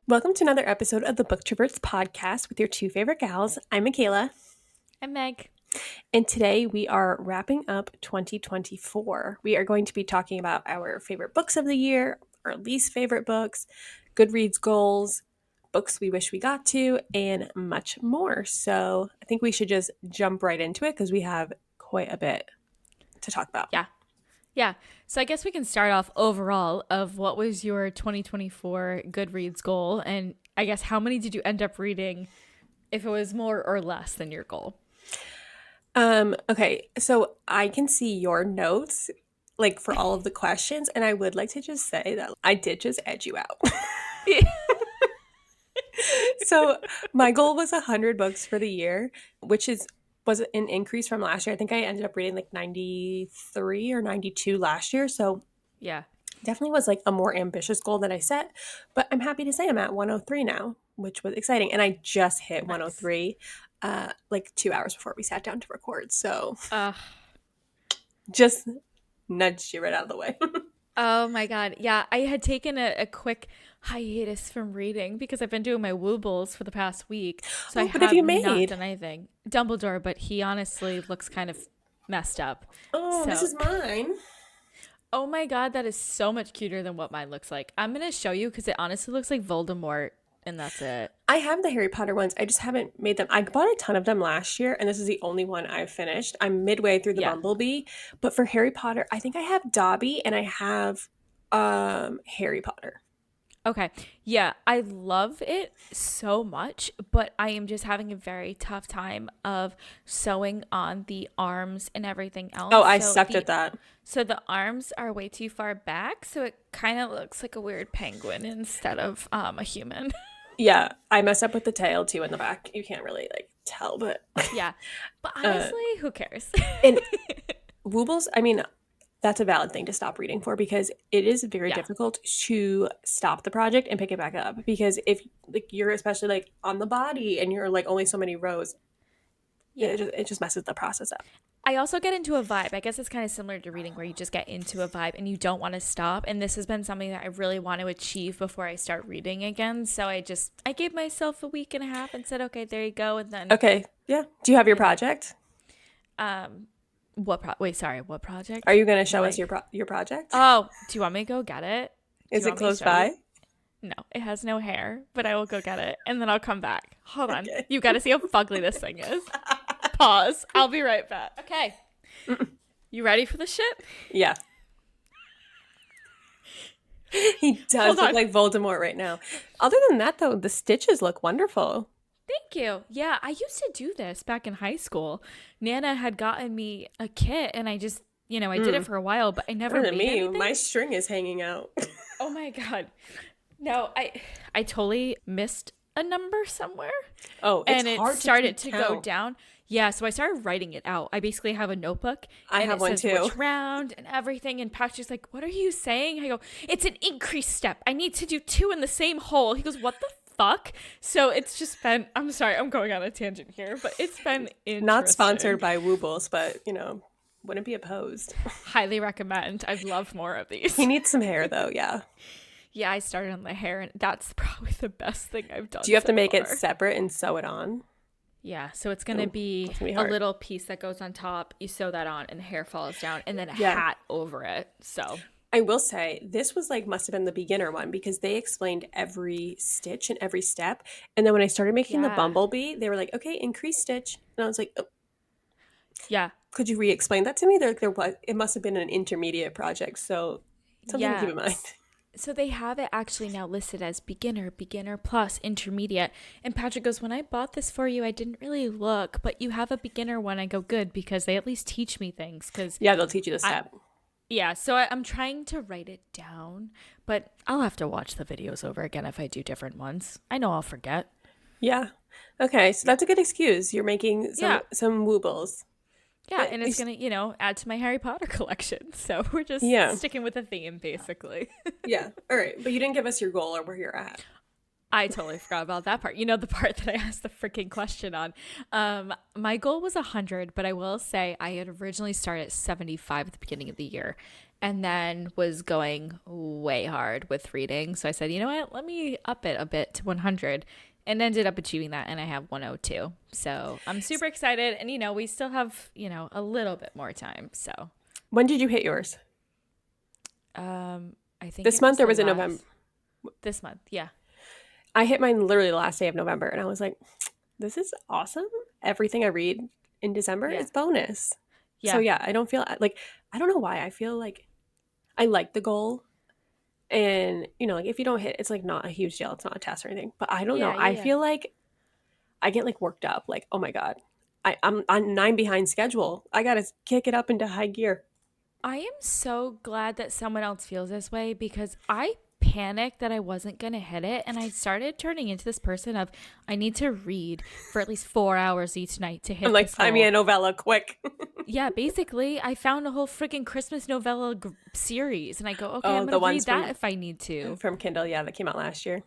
Welcome to another episode of the Booktroverts podcast with your two favorite gals. I'm McKayla. I'm Meg. And today we are wrapping up 2024. We are going to be talking about our favorite books of the year, our least favorite books, Goodreads goals, books we wish we got to, and much more. So I think we should just jump right into it because we have quite a bit to talk about. Yeah. So I guess we can start off overall of what was your 2024 Goodreads goal, and I guess how many did you end up reading, if it was more or less than your goal? Okay, so I can see your notes like for all of the questions, and I would like to just say that I did just edge you out. So my goal was 100 books for the year, which was an increase from last year. I think I ended up reading like 93 or 92 last year. So Yeah. definitely was like a more ambitious goal that I set. But I'm happy to say I'm at 103 now, which was exciting. And I just hit 103 like 2 hours before we sat down to record. So just nudged you right out of the way. Oh my God. Yeah. I had taken a quick hiatus from reading because I've been doing my woobles for the past week. So What have you made? not done anything. Dumbledore, but he honestly looks kind of messed up. Oh, So- this is mine. Oh my God, that is so much cuter than what mine looks like. I'm going to show you because it honestly looks like Voldemort, and that's it. I have the Harry Potter ones. I just haven't made them. I bought a ton of them last year, and this is the only one I've finished. I'm midway through the Bumblebee. But for Harry Potter, I think I have Dobby and I have Harry Potter. Okay. Yeah, I love it so much, but I am just having a very tough time of sewing on the arms and everything else. Oh, I sucked at that. So the arms are way too far back, so it kind of looks like a weird penguin instead of a human. Yeah, I messed up with the tail too in the back. You can't really like tell, but Yeah. But honestly, who cares? and Woobles, I mean, that's a valid thing to stop reading for because it is very difficult to stop the project and pick it back up. Because if like you're especially like on the body and you're like only so many rows, it just messes the process up. I also get into a vibe. I guess it's kind of similar to reading where you just get into a vibe and you don't want to stop. And this has been something that I really want to achieve before I start reading again. So I gave myself a week and a half and said, okay, there you go. And then. Okay. Yeah. Do you have your project? What project? Are you going to show us your project? Oh, do you want me to go get it? Is it close by? No, it has no hair, but I will go get it and then I'll come back. Hold on. You got to see how fugly this thing is. Pause. I'll be right back. Okay. You ready for the shit? Yeah. He does look like Voldemort right now. Other than that, though, the stitches look wonderful. Thank you. Yeah, I used to do this back in high school. Nana had gotten me a kit and I just, I did it for a while, but I never made anything. My string is hanging out. Oh my God. No, I totally missed a number somewhere. Oh, it's and hard it started to count. go down. Yeah, so I started writing it out. I basically have a notebook. I have one too. Which round and everything. And Patrick's like, "What are you saying?" I go, "It's an increased step. I need to do 2 in the same hole." He goes, "What the fuck?" So it's just been. I'm sorry, I'm going on a tangent here, but it's been interesting. Not sponsored by Woobles, but wouldn't be opposed. Highly recommend. I'd love more of these. He needs some hair though. Yeah. Yeah, I started on the hair, and that's probably the best thing I've done. Do you have to make far. it separate and sew it on? Yeah, so it's going to be a little piece that goes on top. You sew that on and the hair falls down and then a hat over it. So I will say this was must have been the beginner one because they explained every stitch and every step. And then when I started making the Bumblebee, they were like, okay, increase stitch. And I was like, oh. Yeah. Could you re-explain that to me? It must have been an intermediate project. So something to keep in mind. So they have it actually now listed as beginner, beginner plus, intermediate. And Patrick goes, when I bought this for you, I didn't really look, but you have a beginner one. I go, good, because they at least teach me things. Yeah, they'll teach you the step. So I'm trying to write it down, but I'll have to watch the videos over again if I do different ones. I know I'll forget. Yeah. Okay, so that's a good excuse. You're making some woobles. Yeah, and it's going to, add to my Harry Potter collection. So we're just sticking with the theme, basically. Yeah. All right. But you didn't give us your goal or where you're at. I totally forgot about that part. The part that I asked the freaking question on. My goal was 100, but I will say I had originally started at 75 at the beginning of the year. and then was going way hard with reading. So I said, you know what? Let me up it a bit to 100 and ended up achieving that. And I have 102. So I'm super excited. And, we still have, a little bit more time. So When did you hit yours? I think This it was month or the was it November? last this month. Yeah. I hit mine literally the last day of November, and I was like, this is awesome. Everything I read in December Yeah. is bonus. So Yeah. yeah, I don't feel like, I don't know why. I feel like I like the goal. And, like if you don't hit, it's like not a huge deal. It's not a test or anything. But I don't know. Yeah. Yeah. I Yeah. feel like I get like worked up. Like, oh my God, I'm on 9 behind schedule. I got to kick it up into high gear. I am so glad that someone else feels this way because I panicked that I wasn't going to hit it. And I started turning into this person of, I need to read for at least 4 hours each night to I'm hit like, this find me a goal. novella quick. Yeah, basically, I found a whole freaking Christmas novella series. And I go, okay, I'm Oh, going the to read ones that if I need to. from Kindle, yeah, that came out last year.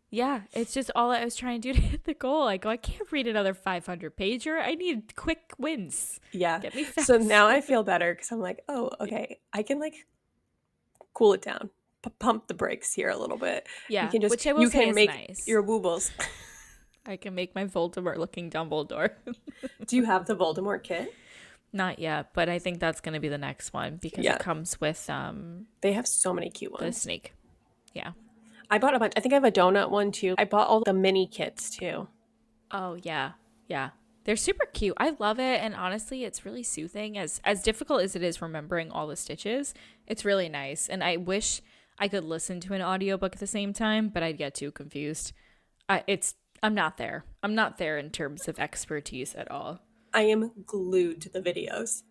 Yeah, it's just all I was trying to do to hit the goal. I go, I can't read another 500 pager. I need quick wins. Yeah. Get me So fast. now I feel better because I'm like, oh, okay, I can like cool it down, pump the brakes here a little bit. Yeah, which I will You say can is make nice. your woobles. I can make my Voldemort looking Dumbledore. Do you have the Voldemort kit? Not yet, but I think that's going to be the next one because it Yeah, comes with they have so many cute the ones. snake. Yeah. I bought a bunch. I think I have a donut one too. I bought all the mini kits too. Oh yeah. Yeah. They're super cute. I love it, and honestly, it's really soothing. As difficult as it is remembering all the stitches, it's really nice. And I wish I could listen to an audiobook at the same time, but I'd get too confused. I'm not there. I'm not there in terms of expertise at all. I am glued to the videos.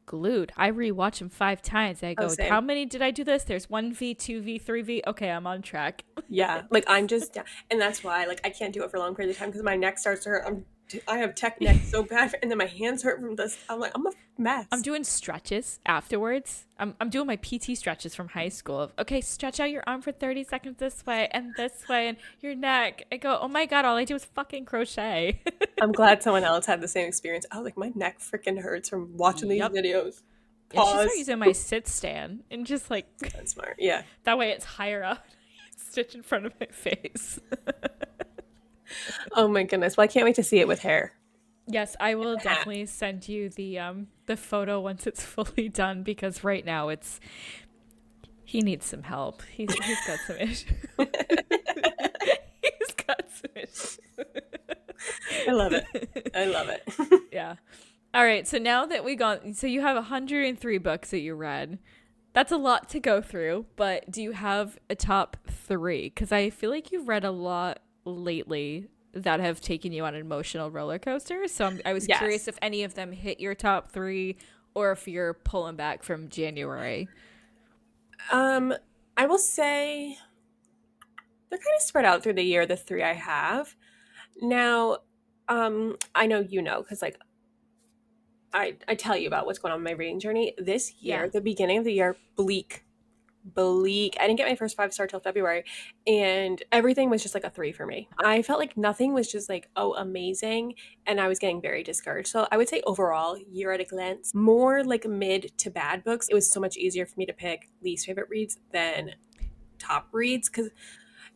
Glued. I rewatch them 5 times. I Oh, go, same. how many did I do this? There's 1V, 2V, 3V. Okay, I'm on track. Yeah, like I'm just, and that's why like I can't do it for long periods of time because my neck starts to hurt. I have tech neck so bad, and then my hands hurt from this. I'm like, I'm a I'm mess. doing stretches afterwards. I'm doing my PT stretches from high school. Of, okay, stretch out your arm for 30 seconds this way and your neck. I go, oh my God, all I do is fucking crochet. I'm glad someone else had the same experience. I was like, my neck freaking hurts from watching these Yep. videos. I should start Pause. using my sit stand and just like, That's smart. Yeah. that way it's higher up. Stitch in front of my face. Oh my goodness. Well, I can't wait to see it with hair. Yes, I will Hat. definitely send you the photo once it's fully done because right now it's he needs some help. He's got some issues. He's got some issues. I love it. I love it. Yeah. All right. So now that so you have 103 books that you read. That's a lot to go through, but do you have a top three? Because I feel like you've read a lot lately that have taken you on an emotional roller coaster. So I was curious Yes. if any of them hit your top three or if you're pulling back from January. Um, I will say they're kind of spread out through the year, the three I have. Now, I know you know, because like I tell you about what's going on in my reading journey. This Yeah. year, the beginning of the year, bleak. I didn't get my first 5 star till February, and everything was just like a three for me. I felt like nothing was just like, oh, amazing, and I was getting very discouraged. So I would say overall, year at a glance, more like mid to bad books. It was so much easier for me to pick least favorite reads than top reads because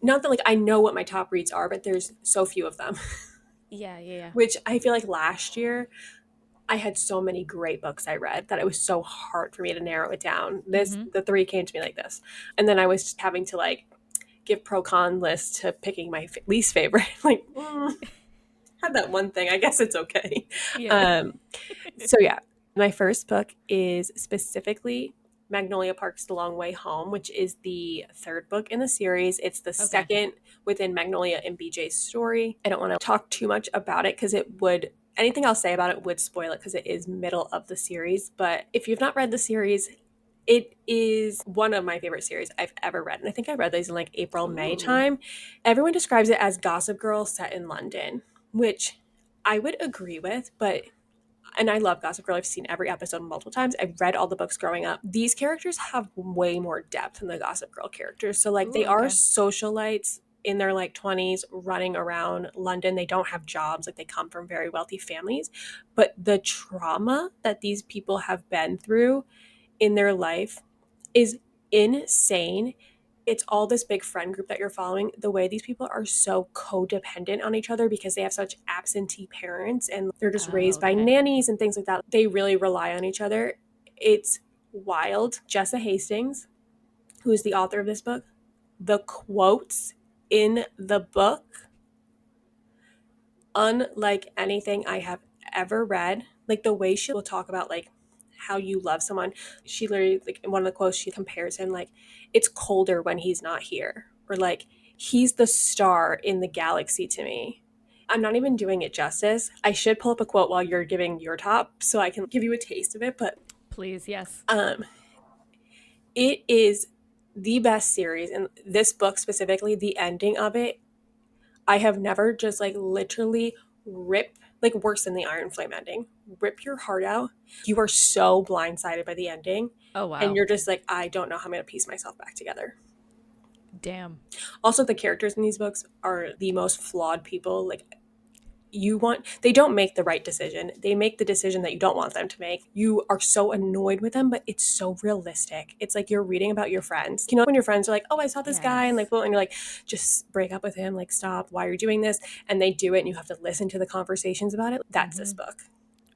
not that like I know what my top reads are, but there's so few of them. Yeah. Yeah. Which I feel like last year I had so many great books I read that it was so hard for me to narrow it down. Yeah. This the three came to me like this, and then I was just having to like give pro con list to picking my least favorite. Like had that one thing. I guess it's okay. Yeah. Um, so yeah, my first book is specifically Magnolia Park's The Long Way Home, which is the third book in the series. It's the Okay. second within Magnolia and BJ's story. I don't want to talk too much about it because it would anything I'll say about it would spoil it because it is middle of the series. But if you've not read the series, it is one of my favorite series I've ever read. And I think I read these in like April, May Ooh. time. Everyone describes it as Gossip Girl set in London, which I would agree with, but and I love Gossip Girl. I've seen every episode multiple times. I've read all the books growing up. These characters have way more depth than the Gossip Girl characters. So like they Ooh. are Okay. socialites in their like 20s running around London. They don't have jobs, like they come from very wealthy families, but the trauma that these people have been through in their life is insane. It's all this big friend group that you're following. The way these people are so codependent on each other because they have such absentee parents and they're just Oh, raised by okay. nannies and things like that. They really rely on each other. It's wild. Jessa Hastings, who is the author of this book, the quotes in the book, unlike anything I have ever read. Like the way she will talk about like how you love someone. She literally, like in one of the quotes, she compares him like it's colder when he's not here, or like he's the star in the galaxy to me. I'm not even doing it justice. I should pull up a quote while you're giving your top so I can give you a taste of it, but Please, yes. um it is the best series, and this book specifically, the ending of it, I have never just like literally rip, like worse than the Iron Flame ending, rip your heart out. You are so blindsided by the ending, Oh, and wow. you're just like, I don't know how I'm going to piece myself back together. Damn. Also, the characters in these books are the most flawed people. Like, they don't make the right decision. They make the decision that you don't want them to make. You are so annoyed with them, but it's so realistic. It's like you're reading about your friends. You know, when your friends are like, oh, I saw this guy, and like, Yes. well, and you're like, just break up with him, like, stop, why are you doing this? And they do it, and you have to listen to the conversations about it. That's this Mm-hmm. book.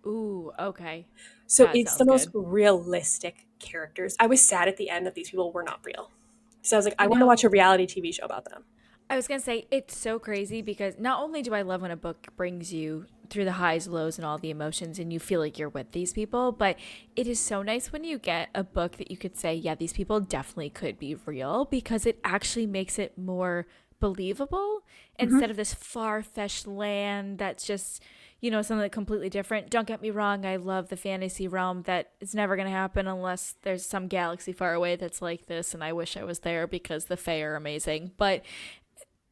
Ooh, okay. So That it's the sounds most good. realistic characters. I was sad at the end that these people were not real. So I was like, I You want to watch a know, reality TV show about them. I was going to say, it's so crazy because not only do I love when a book brings you through the highs, lows, and all the emotions, and you feel like you're with these people, but it is so nice when you get a book that you could say, yeah, these people definitely could be real because it actually makes it more believable instead of Mm-hmm. this far-fetched land that's just, something completely different. Don't get me wrong, I love the fantasy realm that it's never going to happen unless there's some galaxy far away that's like this, and I wish I was there because the Fae are amazing. But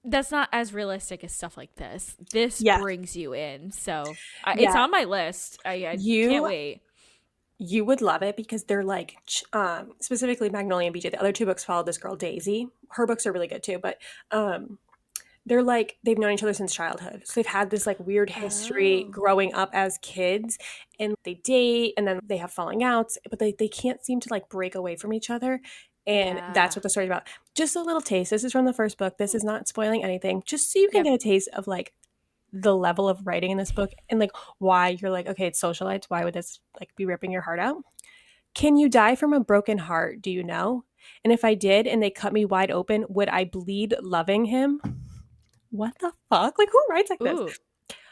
that's not as realistic as stuff like this. This Yeah. brings you in, so it's Yeah. on my list. I can't You wait. you would love it because they're like specifically Magnolia and BJ. The other two books follow this girl Daisy. Her books are really good too, but um they're like they've known each other since childhood. So they've had this like weird history Oh, growing up as kids, and they date and then they have falling outs, but they can't seem to like break away from each other. And that's yeah. what the story's about. Just a little taste. This is from the first book. This is not spoiling anything. Just so you can Yep. get a taste of like the level of writing in this book and like why you're like, okay, it's socialites. Why would this like be ripping your heart out? Can you die from a broken heart? Do you know? And if I did and they cut me wide open, would I bleed loving him? What the fuck? Like, who writes like this? Ooh,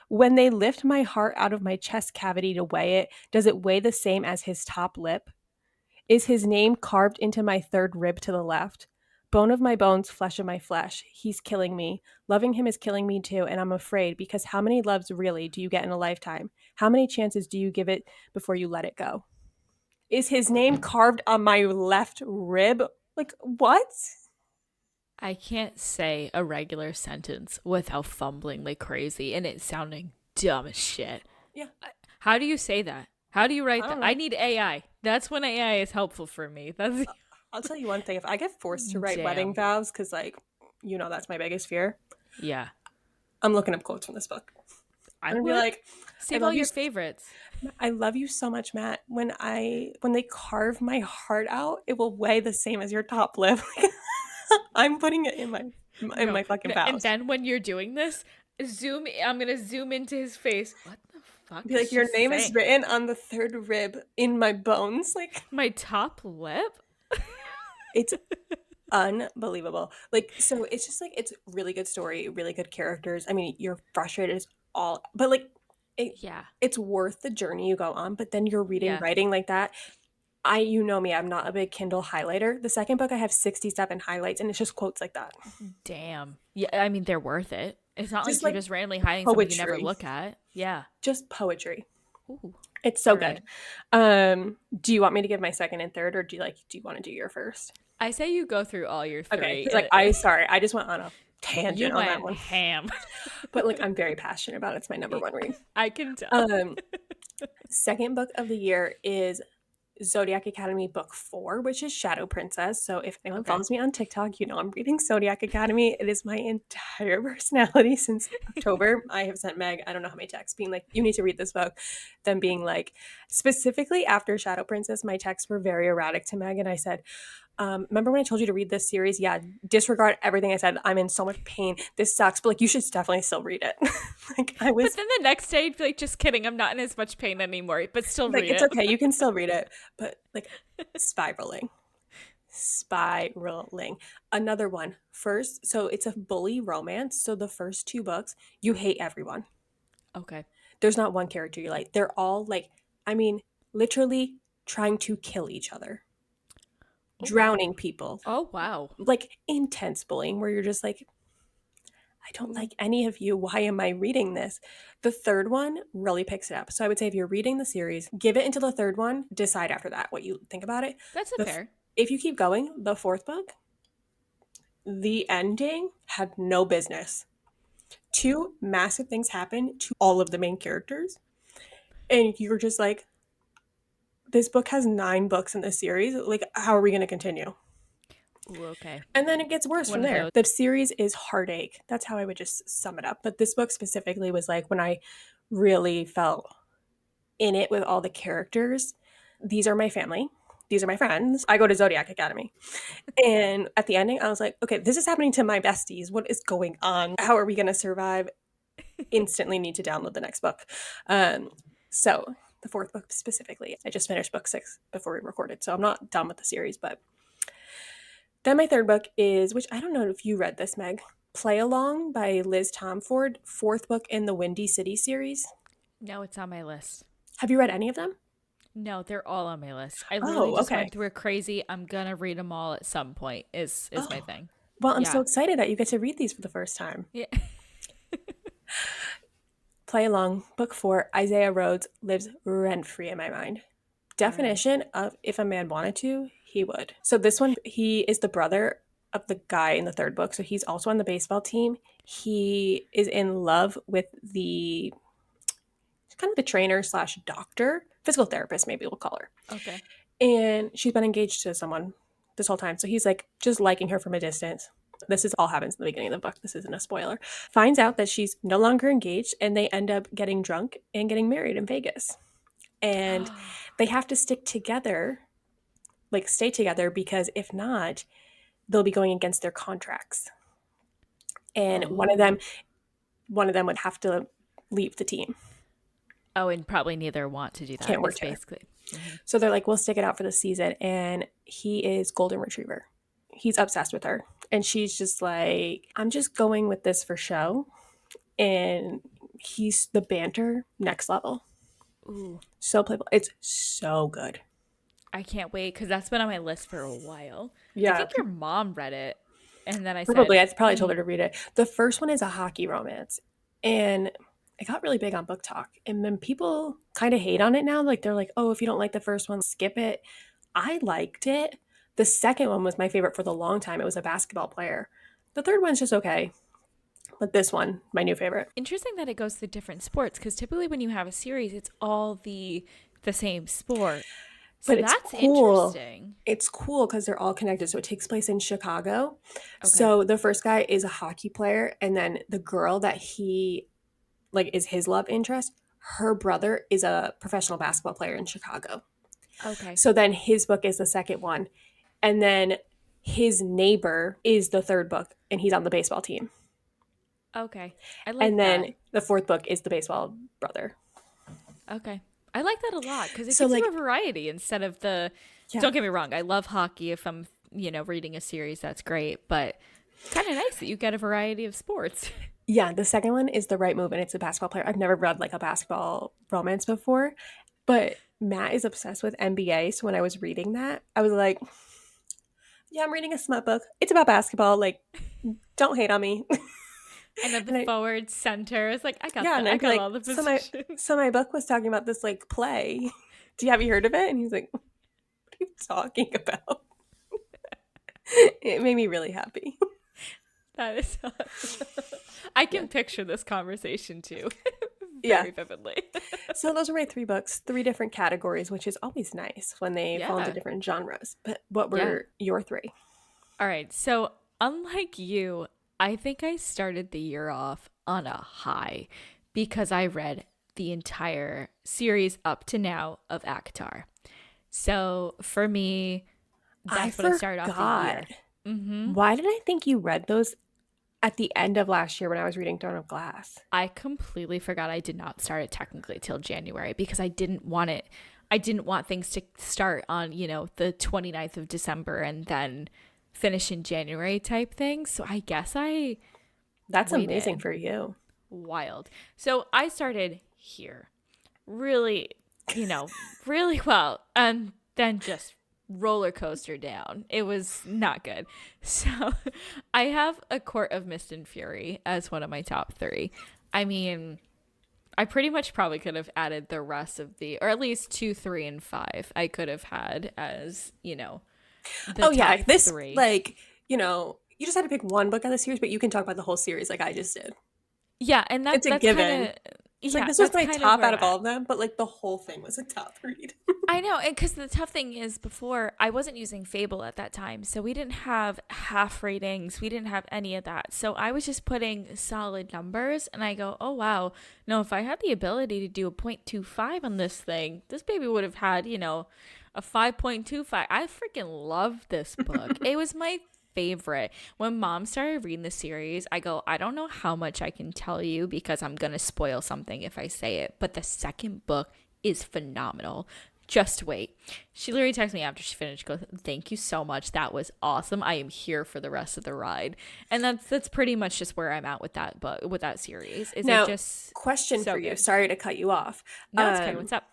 When they lift my heart out of my chest cavity to weigh it, does it weigh the same as his top lip? Is his name carved into my third rib to the left? Bone of my bones, flesh of my flesh. He's killing me. Loving him is killing me too, and I'm afraid because how many loves really do you get in a lifetime? How many chances do you give it before you let it go? Is his name carved on my left rib? Like, what? I can't say a regular sentence without fumbling like crazy and it sounding dumb as shit. Yeah, How do you say that? How do you write I that? don't I know. need AI. That's when AI is helpful for me. That's I'll tell you one thing. If I get forced to write wedding damn. vows, because, like, that's my biggest fear, Yeah, I'm looking up quotes from this book. I I'm gonna be would like, I save all love you. your favorites. I love you so much, Matt. When they carve my heart out, it will weigh the same as your top lip. I'm putting it in No, my fucking no, and vows. then when you're doing this, zoom. I'm gonna zoom into his face. What the fuck Be is like, she your name is saying? written on the third rib in my bones. Like, My top lip? it's unbelievable. Like, so it's just like it's really good story, really good characters. I mean, you're frustrated as all, but like it Yeah, it's worth the journey you go on, but then you're reading yeah. writing like that. You know me, I'm not a big Kindle highlighter. The second book I have 67 highlights and it's just quotes like that. Damn. Yeah, I mean they're worth it. It's not Just like you're like just randomly hiding something you never poetry. look at. Yeah. Just poetry. Ooh. It's All so good. right. Do you want me to give my second and third, or do you want to do your first? I say you go through all your Okay, three. because like I sorry, I just went on a You tangent on that went one. ham. But like I'm very passionate about it. It's my number one read. I can tell. Um, Second book of the year is Zodiac Academy book 4, which is Shadow Princess. So if anyone Okay. follows me on TikTok, I'm reading Zodiac Academy. It is my entire personality since October. I have sent Meg, I don't know how many texts, being like, you need to read this book. Then being like, specifically after Shadow Princess, my texts were very erratic to Meg. And I said, Remember when I told you to read this series? Yeah, disregard everything I said. I'm in so much pain. This sucks, but like you should definitely still read it. Like I But was then the next day, I'd be like, just kidding. I'm not in as much pain anymore, but still like, read it's it. okay, you can still read it, but like spiraling. Spiraling. Another one. First, so it's a bully romance. So the first two books, you hate everyone. Okay. There's not one character you like. They're all like, I mean, literally trying to kill each other, Oh, drowning people, oh wow. like intense bullying where you're just like, I don't Ooh, like any of you. Why am I reading this? The third one really picks it up. So I would say if you're reading the series, give it until the third one, decide after that what you think about it. that's a The fair. if you keep going, the fourth book, the ending had no business. Two massive things happen to all of the main characters, and you're just like, this book has 9 books in this series. Like, how are we going to continue? Ooh, okay. And then it gets worse from One of there. those. The series is heartache. That's how I would just sum it up. But this book specifically was like when I really felt in it with all the characters. These are my family. These are my friends. I go to Zodiac Academy. And at the ending, I was like, okay, this is happening to my besties. What is going on? How are we going to survive? Instantly need to download the next book. Um, so, the fourth book specifically, I just finished book 6 before we recorded. So, I'm not done with the series. But then my third book is, which I don't know if you read this, Meg, Play Along by Liz Tomford, fourth book in the Windy City series. No, it's on my list. Have you read any of them? No, they're all on my list. I literally Oh, just okay. went through a crazy. I'm gonna read them all at some point. Is my Oh, thing. well, I'm so Yeah. excited that you get to read these for the first time. Yeah. Play Along, Book 4, Isaiah Rhodes lives rent free in my mind. All right. Definition of if a man wanted to, he would. So this one, he is the brother of the guy in the third book. So he's also on the baseball team. He is in love with the kind of the trainer slash doctor, physical therapist, maybe we'll call her. Okay. And she's been engaged to someone this whole time. So he's like just liking her from a distance. This is all happens in the beginning of the book. This isn't a spoiler. Finds out that she's no longer engaged and they end up getting drunk and getting married in Vegas. And they have to stick together, like stay together, because if not, they'll be going against their contracts. And Oh. one of them would have to leave the team. Oh, and probably neither want to do that. Can't work Is together. basically. Mhm. So they're like, we'll stick it out for the season. And he is Golden Retriever. He's obsessed with her. And she's just like, I'm just going with this for show. And he's the banter next level. Ooh, So playful. It's so good. I can't wait because that's been on my list for a while. I Yeah, think your mom read it, and then I said, probably. I probably told hmm, her to read it. The first one is a hockey romance. And it got really big on Book Talk. And then people kind of hate on it now. Like they're like, oh, if you don't like the first one, skip it. I liked it. The second one was my favorite for the long time. It was a basketball player. The third one's just okay. But this one, my new favorite. interesting that it goes to different sports because typically when you have a series, it's all the same sport. So But it's that's cool. interesting. It's cool because they're all connected. So it takes place in Chicago. Okay. So the first guy is a hockey player, and then the girl that he like is his love interest, her brother is a professional basketball player in Chicago. Okay. So then his book is the second one. And then his neighbor is the third book, and he's on the baseball team. Okay. I And like that. then the fourth book is the baseball brother. Okay. I like that a lot because it So gives you like, a variety instead of the. yeah. Don't get me wrong. I love hockey. If I'm, reading a series, that's great. But it's kind of nice that you get a variety of sports. Yeah, the second one is The Right Move, and it's a basketball player. I've never read like a basketball romance before, but Matt is obsessed with NBA. So when I was reading that, I was like, yeah, I'm reading a smut book. It's about basketball. Like, don't hate on me. I know the And I, forward center. It's like yeah, and I I'd be got like, all the positions. so my book was talking about this like play. Have you heard of it? And he's like, what are you talking about? It made me really happy. That is awesome. I Yeah. can picture this conversation too, Yeah. very vividly. So those are my 3 books, 3 different categories, which is always nice when they fall into Yeah. different genres. But what Yeah. were your 3? All right. So, unlike you, I think I started the year off on a high because I read the entire series up to now of Akatar. So, for me, I That's what I started off the forgot. year. Mm-hmm. Why did I think you read those at the end of last year when I was reading Throne of Glass? I completely forgot I did not start it technically till January because I didn't want it. I didn't want things to start on, the 29th of December and then finish in January type thing. So I guess I That's amazing waited. for you. Wild. So I started here really, really well, and then just roller coaster down. It was not good. So I have A Court of Mist and Fury as one of my top three. I mean, I pretty much probably could have added the rest of or at least 2, 3, and 5. I could have had as, the Oh yeah, top this three. like, you just had to pick one book out of the series, but you can talk about the whole series like I just did. Yeah, and It's a that's kind given. of It's like yeah, this was that's my kind of top where out I'm of all at. of them, but like the whole thing was a top read. I know, and because the tough thing is before I wasn't using Fable at that time, so we didn't have half ratings, we didn't have any of that. So I was just putting solid numbers, and I go, oh wow, no, if I had the ability to do a 0.25 on this thing, this baby would have had, a 5.25. I freaking love this book. It was my favorite. When mom started reading the series, I go, I don't know how much I can tell you because I'm gonna spoil something if I say it, but the second book is phenomenal. Just wait. She literally texted me after she finished, goes, thank you so much. That was awesome. I am here for the rest of the ride. And that's pretty much just where I'm at with that book, with that series. Is it Now, just question for so you. good? Sorry to cut you off. No, it's okay. What's up?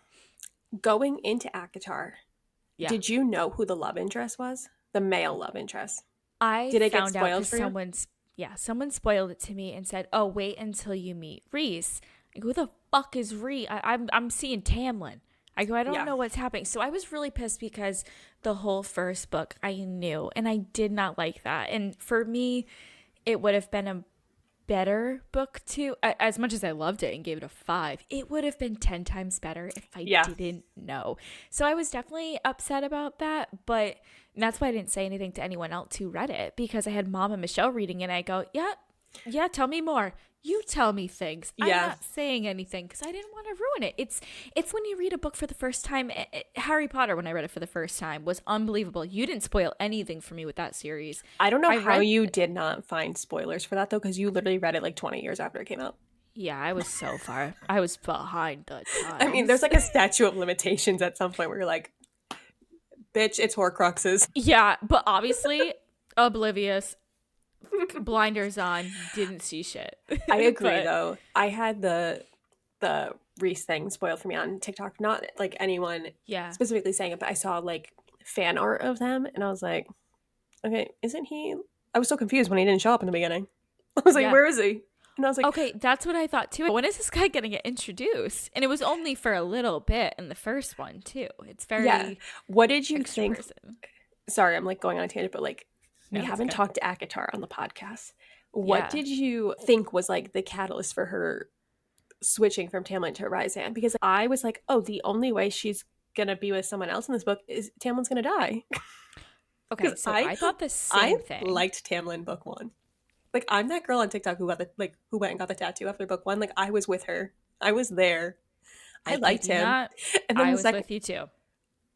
Going into Akatar, Yeah. did you know who the love interest was? The male love interest. I Did it get found out spoiled because for you? someone spoiled it to me and said, "Oh, wait until you meet Reese." I go, "Who the fuck is Reese? I'm seeing Tamlin." I go, "I don't Yeah. know what's happening." So I was really pissed because the whole first book I knew, and I did not like that. And for me, it would have been a better book too. As much as I loved it and gave it a 5, it would have been 10 times better if I Yeah. didn't know. So I was definitely upset about that, but that's why I didn't say anything to anyone else who read it, because I had mom and Michelle reading it, and I go, yeah, tell me more. You tell me things. I'm Yeah. not saying anything because I didn't want to ruin it. It's when you read a book for the first time. Harry Potter, when I read it for the first time, was unbelievable. You didn't spoil anything for me with that series. I don't know I how read you did not find spoilers for that though, because you literally read it like 20 years after it came out. Yeah, I was so far. I was behind the I mean, there's times. like a statute of limitations at some point where you're like, bitch, it's Horcruxes. Yeah, but obviously oblivious, blinders on, didn't see shit. I agree But though. I had the Reese thing spoiled for me on TikTok. Not like anyone yeah, specifically saying it, but I saw like fan art of them and I was like, okay, isn't he? I was so confused when he didn't show up in the beginning. I was like, yeah. where is he? And I was like, Okay, that's what I thought too. When is this guy gonna get introduced? And it was only for a little bit in the first one too. It's yeah. very What did you extra think? person. Sorry, I'm like going on a tangent, but like we No, it's haven't okay. talked to Akatar on the podcast. What Yeah. did you think was like the catalyst for her switching from Tamlin to Rysand? Because I was like, oh, the only way she's gonna be with someone else in this book is Tamlin's gonna die. Okay, Because so I I thought the I same thing. liked Tamlin book one. Like I'm that girl on TikTok who got the like who went and got the tattoo after book one. Like I was with her. I was there. I I kid liked you him. not. And then I the was second with you too.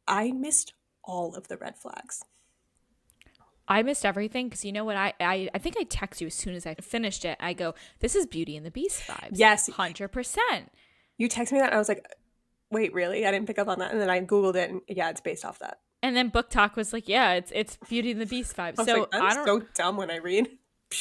I missed all of the red flags. I missed everything because you know what? I think I text you as soon as I finished it. I go, this is Beauty and the Beast vibes. Yes, 100%. you texted me that and I was like, wait, really? I didn't pick up on that. And then I Googled it and yeah, it's based off that. And then Book Talk was like, yeah, it's Beauty and the Beast vibes. I was like, So I'm I don't, so dumb when I read.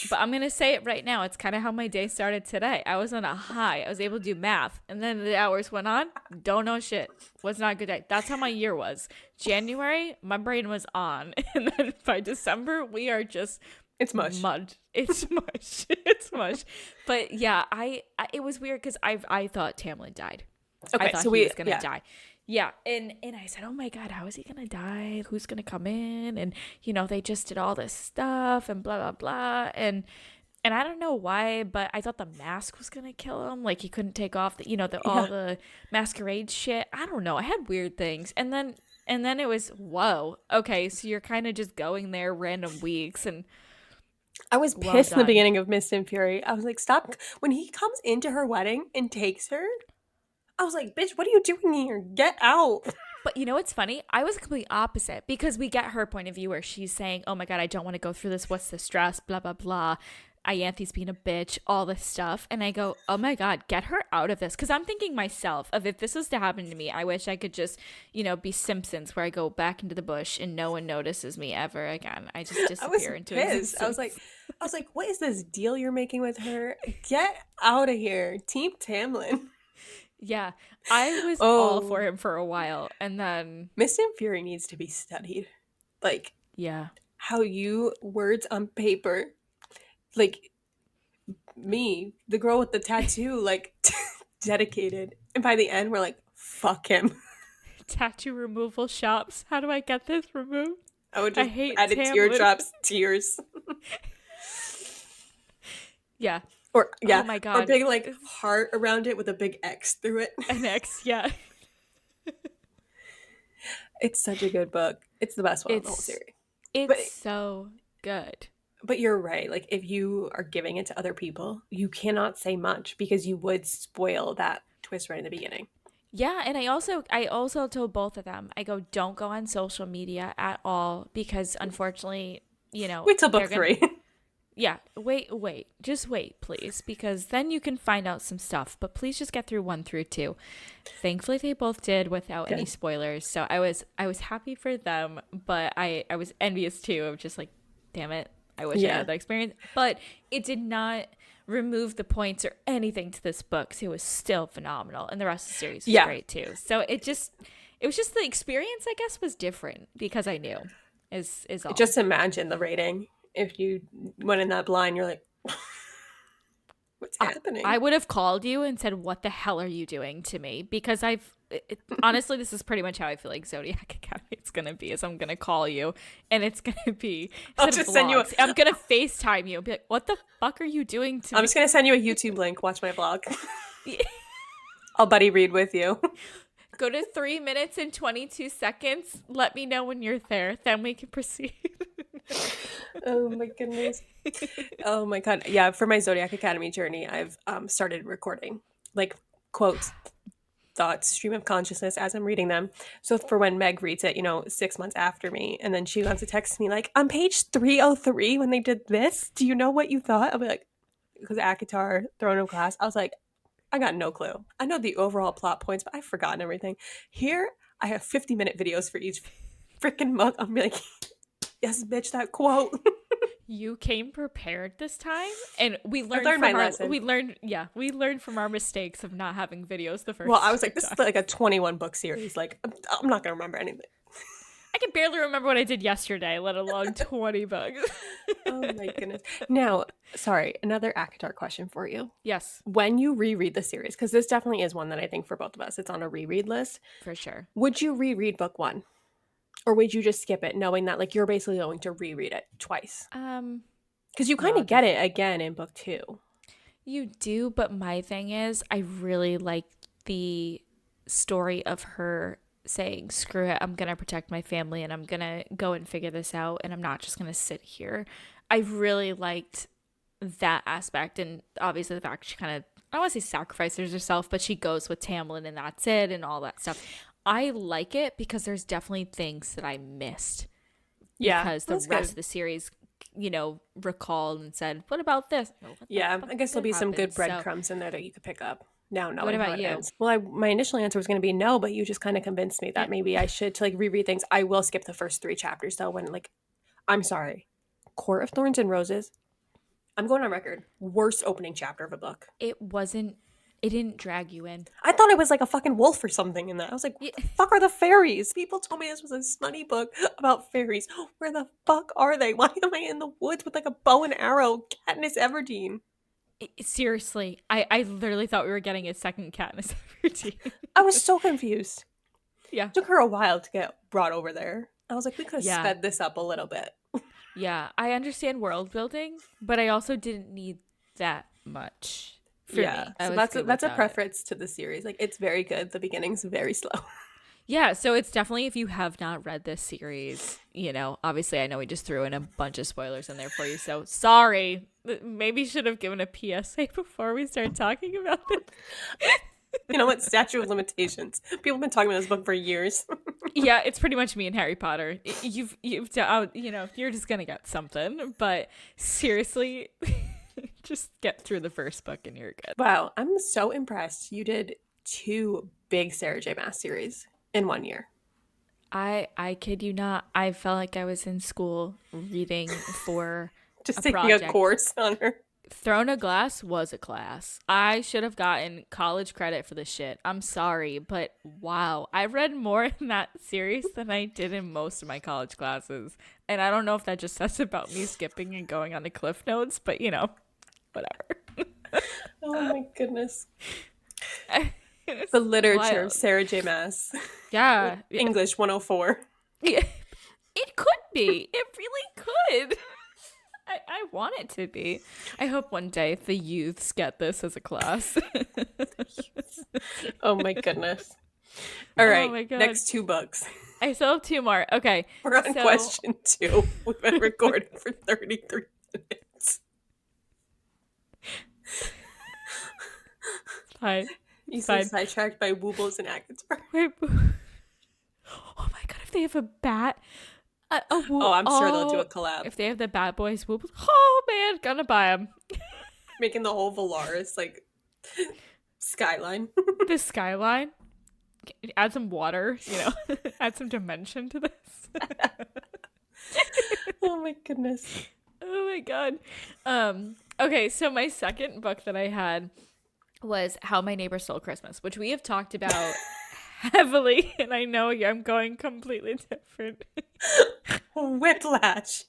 but I'm going to say it right now. It's kind of how my day started today. I was on a high. I was able to do math. And then the hours went on. Don't know shit. Was not a good day. That's how my year was. January, my brain was on. And then by December, we are just It's mush. mud. It's mush. It's mush. But yeah, it was weird because I thought Tamlin died. I Okay, thought so he we was gonna die. Yeah, and I said, oh my god, how is he gonna die? Who's gonna come in? And they just did all this stuff and blah blah blah, and I don't know why, but I thought the mask was gonna kill him. Like he couldn't take off all yeah. the masquerade shit. I don't know. I had weird things, and then it was whoa. Okay, so you're kind of just going there random weeks and I was well pissed in the done. beginning of Mist and Fury. I was like, stop. When he comes into her wedding and takes her, I was like, bitch, what are you doing here? Get out. But you know what's funny? I was completely opposite because we get her point of view where she's saying, "Oh my god, I don't want to go through this. What's the stress? Blah blah blah. Ianthe's being a bitch, all this stuff." And I go, "Oh my god, get her out of this." Because I'm thinking myself of if this was to happen to me, I wish I could just, be Simpsons where I go back into the bush and no one notices me ever again. I just I was disappear into pissed. existence. I was like, what is this deal you're making with her? Get out of here, Team Tamlin. Yeah, I was all for Oh, him for a while, and then Mist and Fury needs to be studied. Like yeah, how you words on paper, like me, the girl with the tattoo, like dedicated, and by the end we're like, fuck him. tattoo removal shops. How do I get this removed? I would I just hate added Tamlin. teardrops, tears, Yeah. or Oh yeah, my or god. big like heart around it with a big X through it. An ex, yeah. It's such a good book. It's the best one of the whole It's series. But it's so good. but you're right. Like if you are giving it to other people, you cannot say much because you would spoil that twist right in the beginning. Yeah, and I also told both of them. I go, don't go on social media at all because unfortunately, Wait till they're book gonna. three. Yeah, wait, just wait, please, because then you can find out some stuff. But please just get through 1 through 2. Thankfully, they both did without any Good. spoilers, so I was happy for them, but I was envious too of just like, damn it, I wish I Yeah. had that experience. But it did not remove the points or anything to this book, so it was still phenomenal, and the rest of the series was Yeah. great too. So it was just the experience, I guess, was different because I knew is all. Just imagine the rating. If you went in that blind, you're like, what's I, happening? I would have called you and said, "What the hell are you doing to me?" Because honestly, this is pretty much how I feel like Zodiac Academy is gonna be. Is I'm gonna call you, and it's gonna be I'll instead of just send you. vlogs, I'm gonna FaceTime you and be like, "What the fuck are you doing to I'm me?" just gonna send you a YouTube link. Watch my vlog. I'll buddy read with you. Go to 3 minutes and 22 seconds. Let me know when you're there. Then we can proceed. Oh my goodness. Oh my god. Yeah, for my Zodiac Academy journey, I've started recording like quotes, thoughts, stream of consciousness as I'm reading them. So for when Meg reads it, 6 months after me, and then she wants to text me like, on page 303 when they did this, do you know what you thought? I'll be like, because Akatar, Throne of Glass, I was like, I got no clue. I know the overall plot points, but I've forgotten everything. Here, I have 50-minute videos for each freaking month. I'm like, yes, bitch, that quote. You came prepared this time, and we I learned learned my from our lesson. we learned from our mistakes of not having videos the first Well, I was like, this is time. like a 21 book series. Like, I'm not going to remember anything. I can barely remember what I did yesterday, let alone 20 bucks. Oh my goodness. Now, sorry, another Akatar question for you. Yes, When you reread the series, because this definitely is one that I think for both of us, it's on a reread list. for sure. Would you reread book one? Or would you just skip it knowing that like you're basically going to reread it twice? Because you kind No, of get it again in book two. you do, but my thing is, I really like the story of her saying, "Screw it, I'm gonna protect my family and I'm gonna go and figure this out, and I'm not just gonna sit here." I really liked that aspect, and obviously the fact she kind of, I don't want to say sacrifices herself, but she goes with Tamlin and that's it and all that stuff. I like it because there's definitely things that I missed Yeah, because the that's rest good. of the series, recalled and said, "What about this?" Oh, what the Yeah, fuck I guess there'll did be some happen? good So, breadcrumbs in there that you could pick up now what knowing how about it you? ends. Well, my initial answer was going to be no, but you just kind of convinced me that maybe I should to like reread things. I will skip the first 3 chapters though when like I'm sorry. Court of Thorns and Roses. I'm going on record. Worst opening chapter of a book. It didn't drag you in. I thought it was like a fucking wolf or something in that. I was like, what Yeah, the fuck are the fairies? People told me this was a smutty book about fairies. Where the fuck are they? Why am I in the woods with like a bow and arrow? Katniss Everdeen. seriously, I literally thought we were getting a second Katniss Everdeen. I was so confused. Yeah. It took her a while to get brought over there. I was like, we could have Yeah. sped this up a little bit. Yeah. I understand world building, but I also didn't need that much for Yeah. me. I So was that's good a without it. preference to the series. Like it's very good. The beginning's very slow. Yeah, so it's definitely, if you have not read this series, obviously I know we just threw in a bunch of spoilers in there for you, so sorry. Maybe should have given a PSA before we start talking about this. You know what? Statute of limitations. People have been talking about this book for years. Yeah, it's pretty much me and Harry Potter. You're just gonna get something. But seriously, just get through the first book and you're good. Wow, I'm so impressed. You did two big Sarah J. Maas series in 1 year. I kid you not. I felt like I was in school reading for Just a taking a project. course on her. Thrown a Glass was a class. I should have gotten college credit for this shit. I'm sorry, but wow. I read more in that series than I did in most of my college classes. And I don't know if that just says about me skipping and going on the cliff notes, but whatever. Oh my goodness. It's The literature of wild. Sarah J. Maas. Yeah. English 104. Yeah. It could be. It really could. I want it to be. I hope one day the youths get this as a class. Oh my goodness. All Oh right, my god. next two books. I still have two more. Okay. We're on So question two. We've been recording for 33 minutes. fine. You It's so fine. sidetracked by Woobles and Agatsburg. Wait. Oh my god, if they have a bat. Oh, I'm sure they'll do a collab. If they have the Bat Boys whoop, oh man, gonna buy them. Making the whole Valaris, like, skyline. The skyline. Add some water, add some dimension to this. Oh my goodness. Oh my god. Okay, so my second book that I had was How My Neighbor Stole Christmas, which we have talked about heavily, and I know I'm going completely different. Whiplash.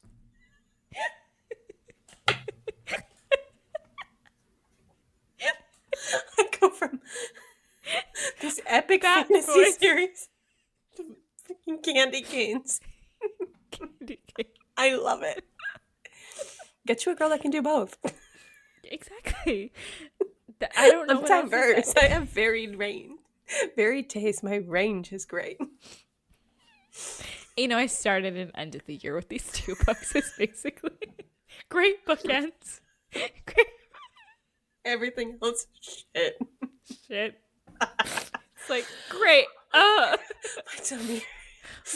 I go from this epic Bat fantasy Boys. series to freaking candy canes. I love it. Get you a girl that can do both. Exactly. I don't know I'm what else to diverse. say. I have varied range. Varied taste. My range is great. I started and ended the year with these two books. It's basically great bookends. Great Everything else, shit. shit. It's like, great. My tummy.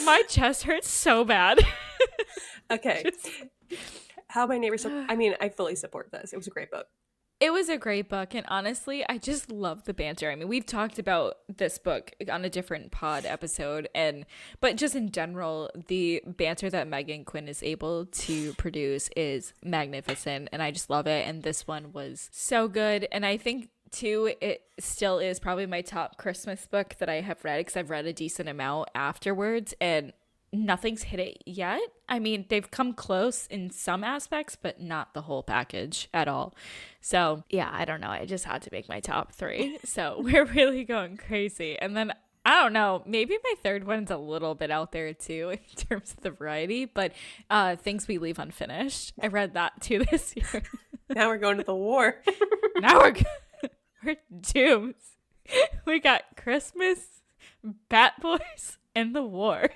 My chest hurts so bad. Okay. Just- How My Neighbor Stole... I mean, I fully support this. It was a great book. It was a great book, and honestly, I just love the banter. I mean, we've talked about this book on a different pod episode, but just in general, the banter that Meg and Quinn is able to produce is magnificent, and I just love it. And this one was so good, and I think too, it still is probably my top Christmas book that I have read because I've read a decent amount afterwards, and nothing's hit it yet. I mean, they've come close in some aspects, but not the whole package at all. So, yeah, I don't know. I just had to make my top three. So, we're really going crazy. And then, I don't know, maybe my third one's a little bit out there too in terms of the variety, but Things We Leave Unfinished. I read that too this year. Now we're going to the war. Now we're doomed. We got Christmas, Bat Boys, and the war.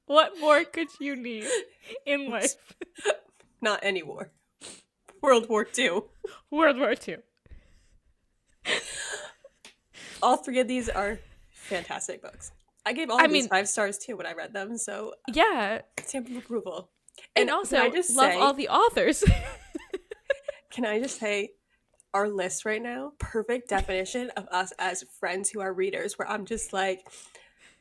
What more could you need in life? Not any war. World War II. World War II. All three of these are fantastic books. I gave all of these 5 stars too when I read them, so Yeah. stamp of approval. And also, can I just love say, all the authors. can I just say, our list right now, perfect definition of us as friends who are readers, where I'm just like,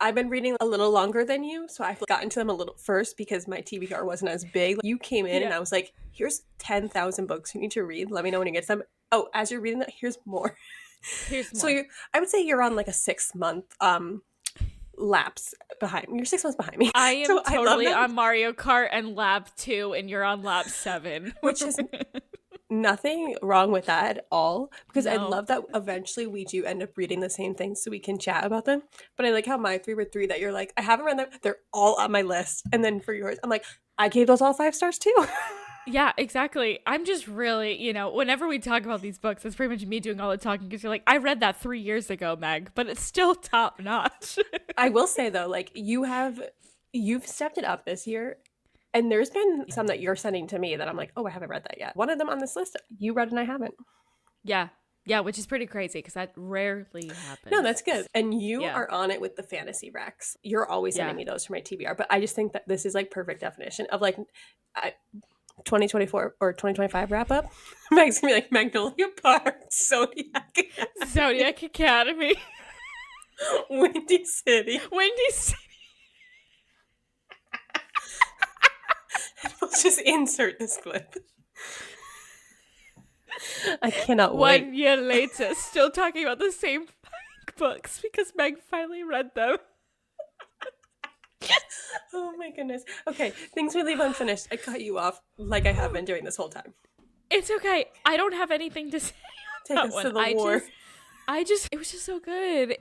I've been reading a little longer than you, so I've gotten to them a little first because my TBR wasn't as big. You came in and I was like, here's 10,000 books you need to read. Let me know when you get to them. Oh, as you're reading that, here's more. Here's more. So I would say you're on like a 6-month lapse behind me. You're 6 months behind me. I am So totally I love on Mario Kart and Lab 2, and you're on Lab 7. which is nothing wrong with that at all, because I No. love that eventually we do end up reading the same things so we can chat about them. But I like how my 3 were 3 that you're like, I haven't read them. They're all on my list. And then for yours, I'm like, I gave those all 5 stars too. Yeah, exactly. I'm just really, whenever we talk about these books, it's pretty much me doing all the talking because you're like, I read that 3 years ago, Meg, but it's still top notch. I will say though, like you've stepped it up this year. And there's been some that you're sending to me that I'm like, oh, I haven't read that yet. One of them on this list you read and I haven't. Yeah. Yeah, which is pretty crazy because that rarely No, happens. that's good. And you Yeah. are on it with the fantasy Rex. You're always sending Yeah. me those for my TBR. But I just think that this is like perfect definition of like 2024 or 2025 wrap up. Meg's gonna be like Magnolia Park, Zodiac Academy, Zodiac Academy. Windy City. Windy City. We'll just insert this clip. I cannot wait. 1 year later, still talking about the same books because Meg finally read them. Oh my goodness. Okay, things we leave unfinished. I cut you off like I have been doing this whole time. It's okay. I don't have anything to say on Take that us one. to the war. It was just so good.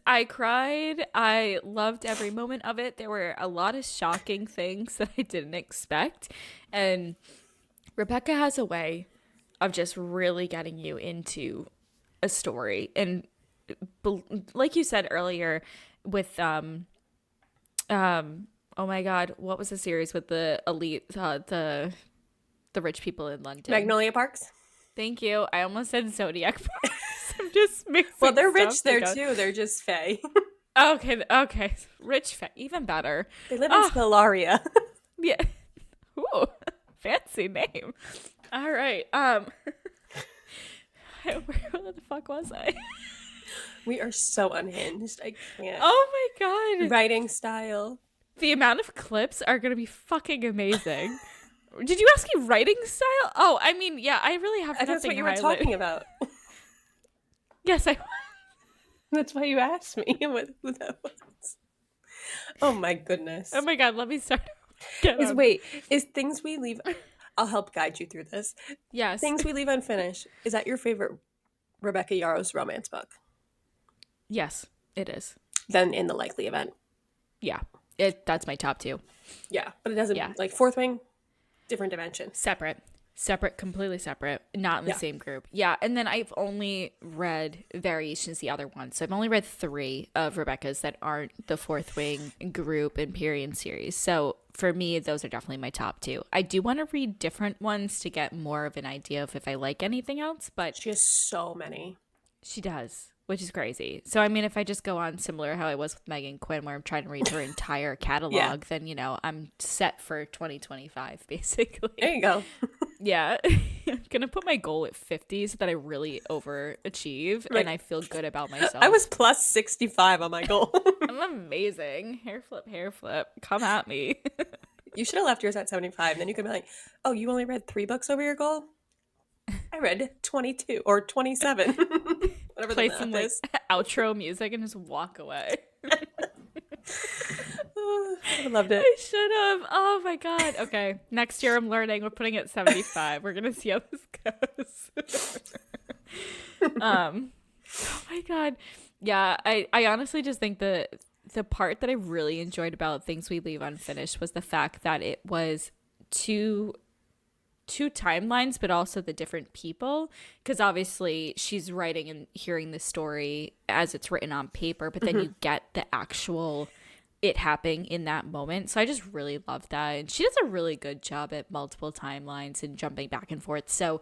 I cried. I loved every moment of it. There were a lot of shocking things that I didn't expect. And Rebecca has a way of just really getting you into a story. And like you said earlier with, oh my God, what was the series with the elite, the rich people in London? Magnolia Parks? Thank you. I almost said Zodiac Parks. I'm just mixing. Well, they're rich stuff there together. too. They're just fae. Okay. Rich, even better. They live in Stellaria. Yeah. Ooh, fancy name. All right. Where the fuck was I? We are so unhinged. I can't. Oh my God. Writing style. The amount of clips are going to be fucking amazing. Did you ask me writing style? Oh, I mean, yeah, I really have I nothing think that's what you were highlighted. talking about. Yes, I That's why you asked me who that was. Oh my goodness. Oh my God, let me start. Is things we leave I'll help guide you through this. Yes. Things we leave unfinished. Is that your favorite Rebecca Yarrow's romance book? Yes, it is. Then in the likely event. Yeah. That's my top two. Yeah. But it doesn't like Fourth Wing, different dimension. Separate, completely separate, not in the same group. Yeah, and then I've only read variations the other ones. So I've only read 3 of Rebecca's that aren't the Fourth Wing group Empyrean series. So for me, those are definitely my top 2. I do want to read different ones to get more of an idea of if I like anything else, but she has so many. She does, which is crazy. So, I mean, if I just go on similar how I was with Meg and Quinn, where I'm trying to read her entire catalog, then, I'm set for 2025, basically. There you go. Yeah. I'm going to put my goal at 50 so that I really overachieve and I feel good about myself. I was plus 65 on my goal. I'm amazing. Hair flip. Come at me. You should have left yours at 75. Then you could be like, oh, you only read 3 books over your goal? I read 22 or 27. Whatever Play the some math is. outro music and just walk away. I loved it. I should have. Oh my God. Okay. Next year I'm learning. We're putting it at 75. We're going to see how this goes. Oh my God. Yeah. I honestly just think the part that I really enjoyed about Things We Leave Unfinished was the fact that it was two timelines, but also the different people, because obviously she's writing and hearing the story as it's written on paper, but then you get the actual it happening in that moment. So I just really love that, and she does a really good job at multiple timelines and jumping back and forth. So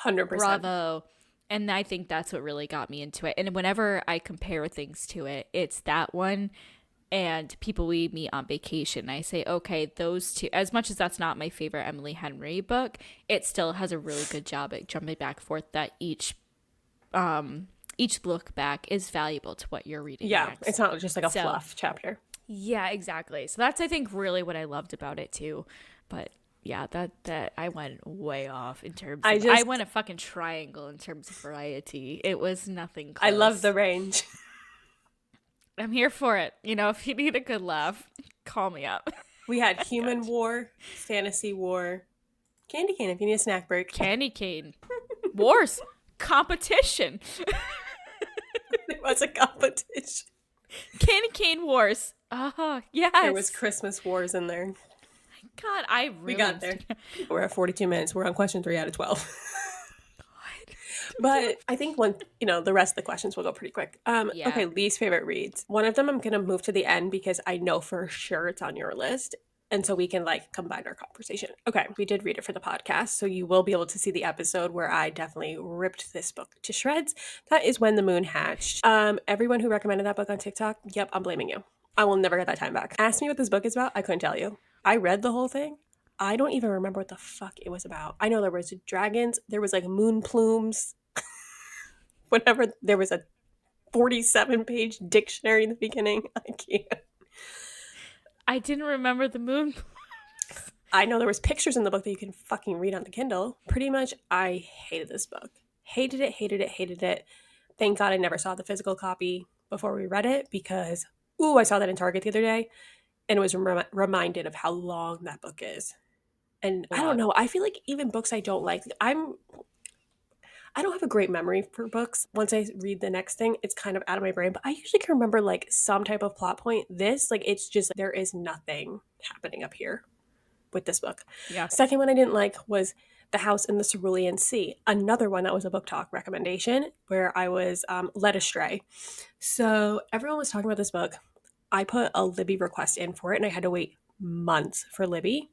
100%. bravo. And I think that's what really got me into it. And whenever I compare things to it, it's that one and People We Meet on Vacation. I say, okay, those two, as much as that's not my favorite Emily Henry book, it still has a really good job at jumping back and forth, that each look back is valuable to what you're reading next. It's not just like a fluff chapter. Yeah, exactly. So that's, I think, really what I loved about it too. But yeah, that I went way off in terms of, I went a fucking triangle in terms of variety. It was nothing close. I love the range. I'm here for it. If you need a good laugh, call me up. We had human war, fantasy war, candy cane if you need a snack break. Candy cane. Wars. Competition. It was a competition. Candy cane wars. Yes. There was Christmas wars in there. God, we got there. We're at 42 minutes. We're on question 3 out of 12. But I think the rest of the questions will go pretty quick. Okay, least favorite reads. One of them I'm going to move to the end because I know for sure it's on your list. and so we can like combine our conversation. Okay, we did read it for the podcast, so you will be able to see the episode where I definitely ripped this book to shreds. That is When the Moon Hatched. Everyone who recommended that book on TikTok, yep, I'm blaming you. I will never get that time back. Ask me what this book is about, I couldn't tell you. I read the whole thing. I don't even remember what the fuck it was about. I know there was dragons, there was like moon plumes, whatever. There was a 47-page dictionary in the beginning. I can't. I didn't remember the moon. I know there was pictures in the book that you can fucking read on the Kindle. Pretty much, I hated this book. Hated it, hated it, hated it. Thank God I never saw the physical copy before we read it because, ooh, I saw that in Target the other day and was reminded of how long that book is. And I don't Yeah. know. I feel like even books I don't like, I don't have a great memory for books. Once I read the next thing, it's kind of out of my brain, but I usually can remember like some type of plot point. This, like, it's just, there is nothing happening up here with this book. Yeah. Second one I didn't like was The House in the Cerulean Sea. Another one that was a book talk recommendation where I was led astray. So everyone was talking about this book. I put a Libby request in for it and I had to wait months for Libby.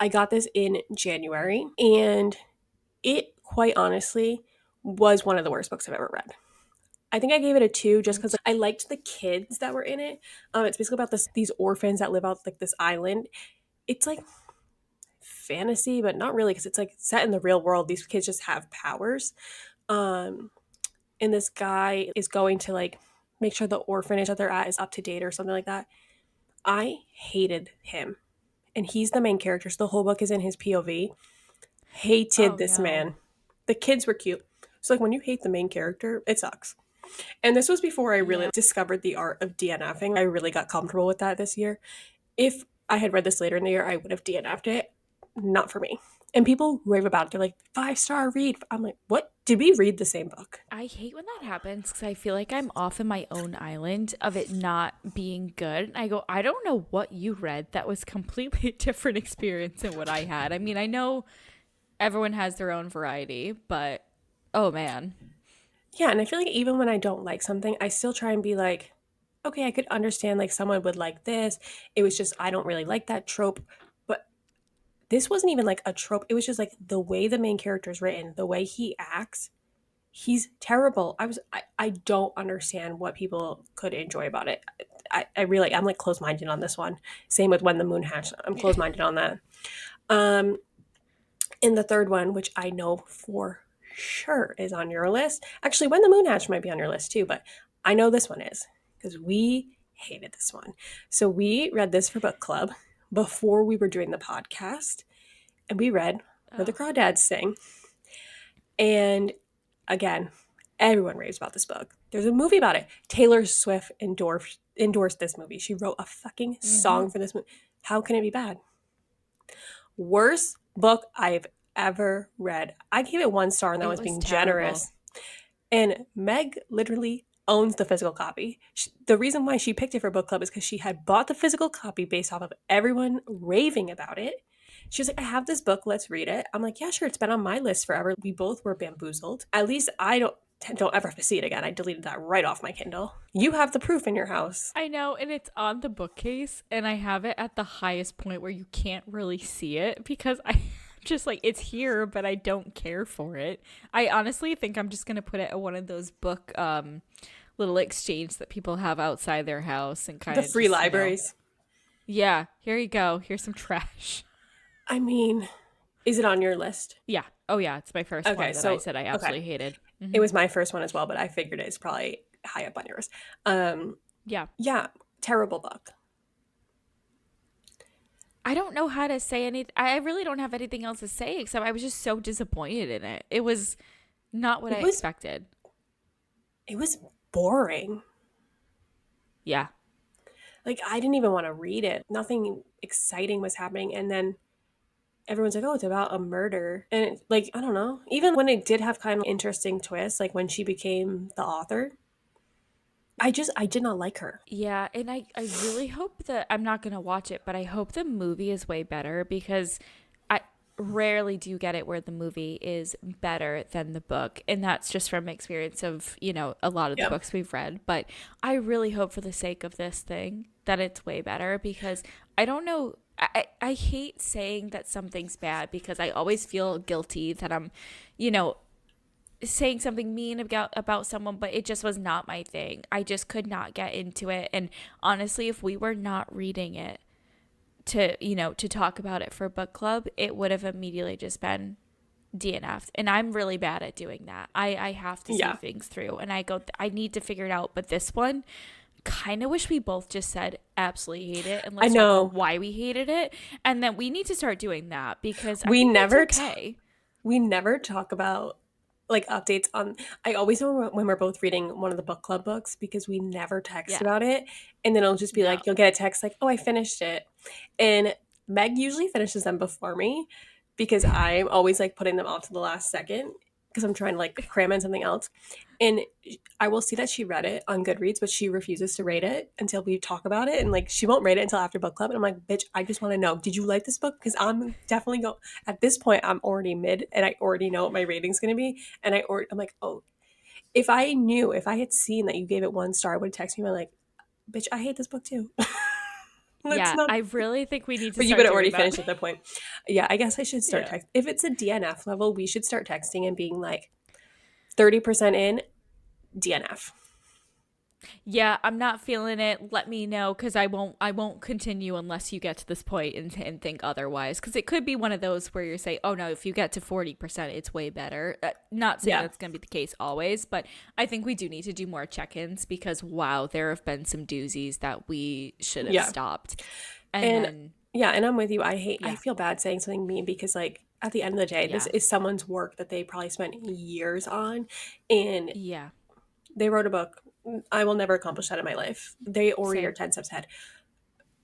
I got this in January and it quite honestly was one of the worst books I've ever read. I think I gave it a 2 just because I liked the kids that were in it. It's basically about these orphans that live out like this island. It's like fantasy, but not really because it's like set in the real world. These kids just have powers. Um, and this guy is going to like make sure the orphanage that they're at is up to date or something like that. I hated him. And he's the main character. So the whole book is in his POV. Hated Oh this no. man. The kids were cute. So like when you hate the main character, it sucks. And this was before I really Yeah. discovered the art of DNFing. I really got comfortable with that this year. If I had read this later in the year, I would have DNF'd it. Not for me. And people rave about it. They're like, 5-star read. I'm like, what? Did we read the same book? I hate when that happens because I feel like I'm off in my own island of it not being good. And I go, I don't know what you read that was completely different experience than what I had. I mean, I know everyone has their own variety, but oh man. Yeah, and I feel like even when I don't like something, I still try and be like, okay, I could understand like someone would like this. It was just I don't really like that trope. But this wasn't even like a trope. It was just like the way the main character is written, the way he acts. He's terrible. I don't understand what people could enjoy about it. I really I'm like close minded on this one. Same with When the Moon Hatched. I'm close minded on that. Um in the third one, which I know for sure is on your list. Actually, When the Moon Hatched might be on your list too, but I know this one is because we hated this one. So we read this for book club before we were doing the podcast, and we read Where the Oh. Crawdads Sing. And again, everyone raves about this book. There's a movie about it. Taylor Swift endorsed this movie. She wrote a fucking Mm-hmm. song for this movie. How can it be bad? Worst book I've ever read. I gave it 1 star and that It was was being terrible. generous. And Meg literally owns the physical copy. The reason why she picked it for book club is because she had bought the physical copy based off of everyone raving about it. She was like, I have this book, let's read it. I'm like, yeah, sure, it's been on my list forever. We both were bamboozled. At least I don't ever have to see it again. I deleted that right off my Kindle. You have the proof in your house. I know, and it's on the bookcase, and I have it at the highest point where you can't really see it because I just like it's here, but I don't care for it. I honestly think I'm just gonna put it at one of those book little exchange that people have outside their house and kind The of free just, libraries. yeah, here you go. Here's some trash. I mean, is it on your list? Yeah. Oh yeah, it's my first Okay, one that I so said I okay. absolutely hated. It Hmm. was my first one as well, but I figured it's probably high up on yours. Um, Yeah. yeah, terrible book. I don't know how to say anything. I really don't have anything else to say except I was just so disappointed in it. It was not what I It was expected. it was boring. Yeah. Like I didn't even want to read it. Nothing exciting was happening, and then everyone's like, "Oh, it's about a murder," and like I don't know. Even when it did have kind of interesting twists, like when she became the author, I did not like her. Yeah, and I really hope that I'm not going to watch it, but I hope the movie is way better because I rarely do get it where the movie is better than the book. And that's just from experience of, a lot of the Yeah, books we've read. But I really hope for the sake of this thing that it's way better because I don't know. I hate saying that something's bad because I always feel guilty that I'm, you know, saying something mean about someone, but it just was not my thing. I just could not get into it. And honestly, if we were not reading it to talk about it for book club, it would have immediately just been DNF. And I'm really bad at doing that. I have to see Yeah, things through and I need to figure it out. But this one, kind of wish we both just said absolutely hate it and I let's talk about know. why we hated it. And then we need to start doing that because I We think that's never okay. we never talk about like updates on. I always know when we're both reading one of the book club books because we never text Yeah. about it, and then it'll just be No. like you'll get a text like, "Oh, I finished it," and Meg usually finishes them before me because I'm always like putting them off to the last second because I'm trying to like cram in something else, and I will see that she read it on Goodreads, but she refuses to rate it until we talk about it, and like she won't rate it until after book club, and I'm like, "Bitch, I just want to know, did you like this book?" Because I'm definitely go at this point, I'm already mid and I already know what my rating's going to be. And I'm like, oh, if I had seen that you gave it 1 star, I would text you and like, bitch, I hate this book too. Let's Yeah, not, I really think we need to but you start would have already doing that. finished at that point. Yeah, I guess I should start Yeah. text. If it's a DNF level, we should start texting and being like 30% in DNF. Yeah, I'm not feeling it. Let me know cuz I won't continue unless you get to this point and think otherwise cuz it could be one of those where you say, "Oh no, if you get to 40%, it's way better." Not saying Yeah. that's going to be the case always, but I think we do need to do more check-ins because wow, there have been some doozies that we should have Yeah. stopped. And And then yeah, and I'm with you. I yeah. feel bad saying something mean because like at the end of the day, this Yeah. is someone's work that they probably spent years on, and Yeah. they wrote a book. I will never accomplish that in my life. They already are Same. 10 steps ahead.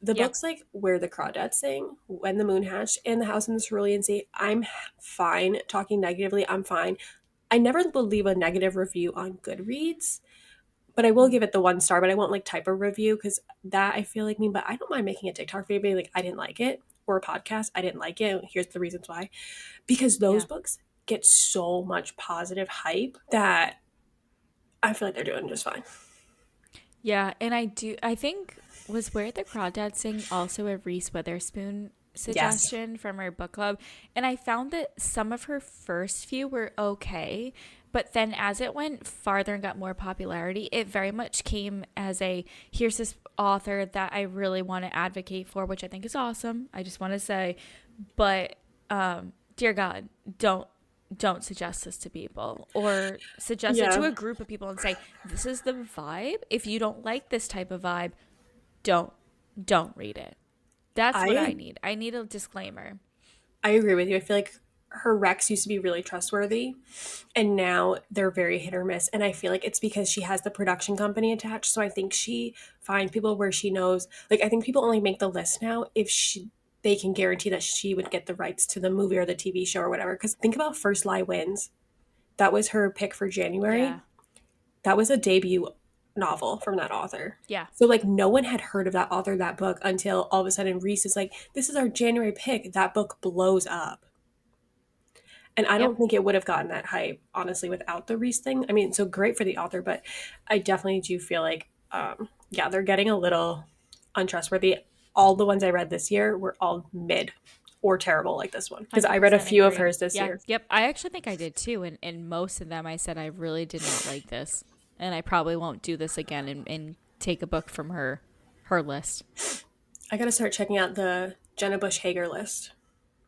The Yep. books like Where the Crawdads Sing, When the Moon Hatched, and The House in the Cerulean Sea, I'm fine talking negatively. I'm fine. I never will leave a negative review on Goodreads, but I will Mm. give it the 1 star, but I won't like type a review because that I feel like mean, but I don't mind making a TikTok video being like, I didn't like it, or a podcast, I didn't like it. Here's the reasons why. Because those Yeah. books get so much positive hype that I feel like they're doing just fine. Yeah, and I think was Where the Crawdads Sing also a Reese Witherspoon Yes. suggestion from her book club, and I found that some of her first few were okay, but then as it went farther and got more popularity, it very much came as a here's this author that I really want to advocate for, which I think is awesome. I just want to say, but dear God, don't suggest this to people or suggest it to Yeah. a group of people and say this is the vibe. If you don't like this type of vibe, don't don't read it. That's what I I need. I need a disclaimer. I agree with you. I feel like her recs used to be really trustworthy and now they're very hit or miss. And I feel like it's because she has the production company attached. So I think she finds people where she knows like I think people only make the list now if they can guarantee that she would get the rights to the movie or the TV show or whatever. Because think about First Lie Wins. That was her pick for January. Yeah. That was a debut novel from that author. Yeah. So like no one had heard of that author, that book until all of a sudden Reese is like, this is our January pick. That book blows up. And I don't Yep. think it would have gotten that hype, honestly, without the Reese thing. I mean, so great for the author, but I definitely do feel like, yeah, they're getting a little untrustworthy. All the ones I read this year were all mid or terrible, like this one. Because I read a 100% few of agree. hers this Yeah. year. Yep. I actually think I did too. And most of them I said I really did not like this. And I probably won't do this again and take a book from her list. I got to start checking out the Jenna Bush Hager list.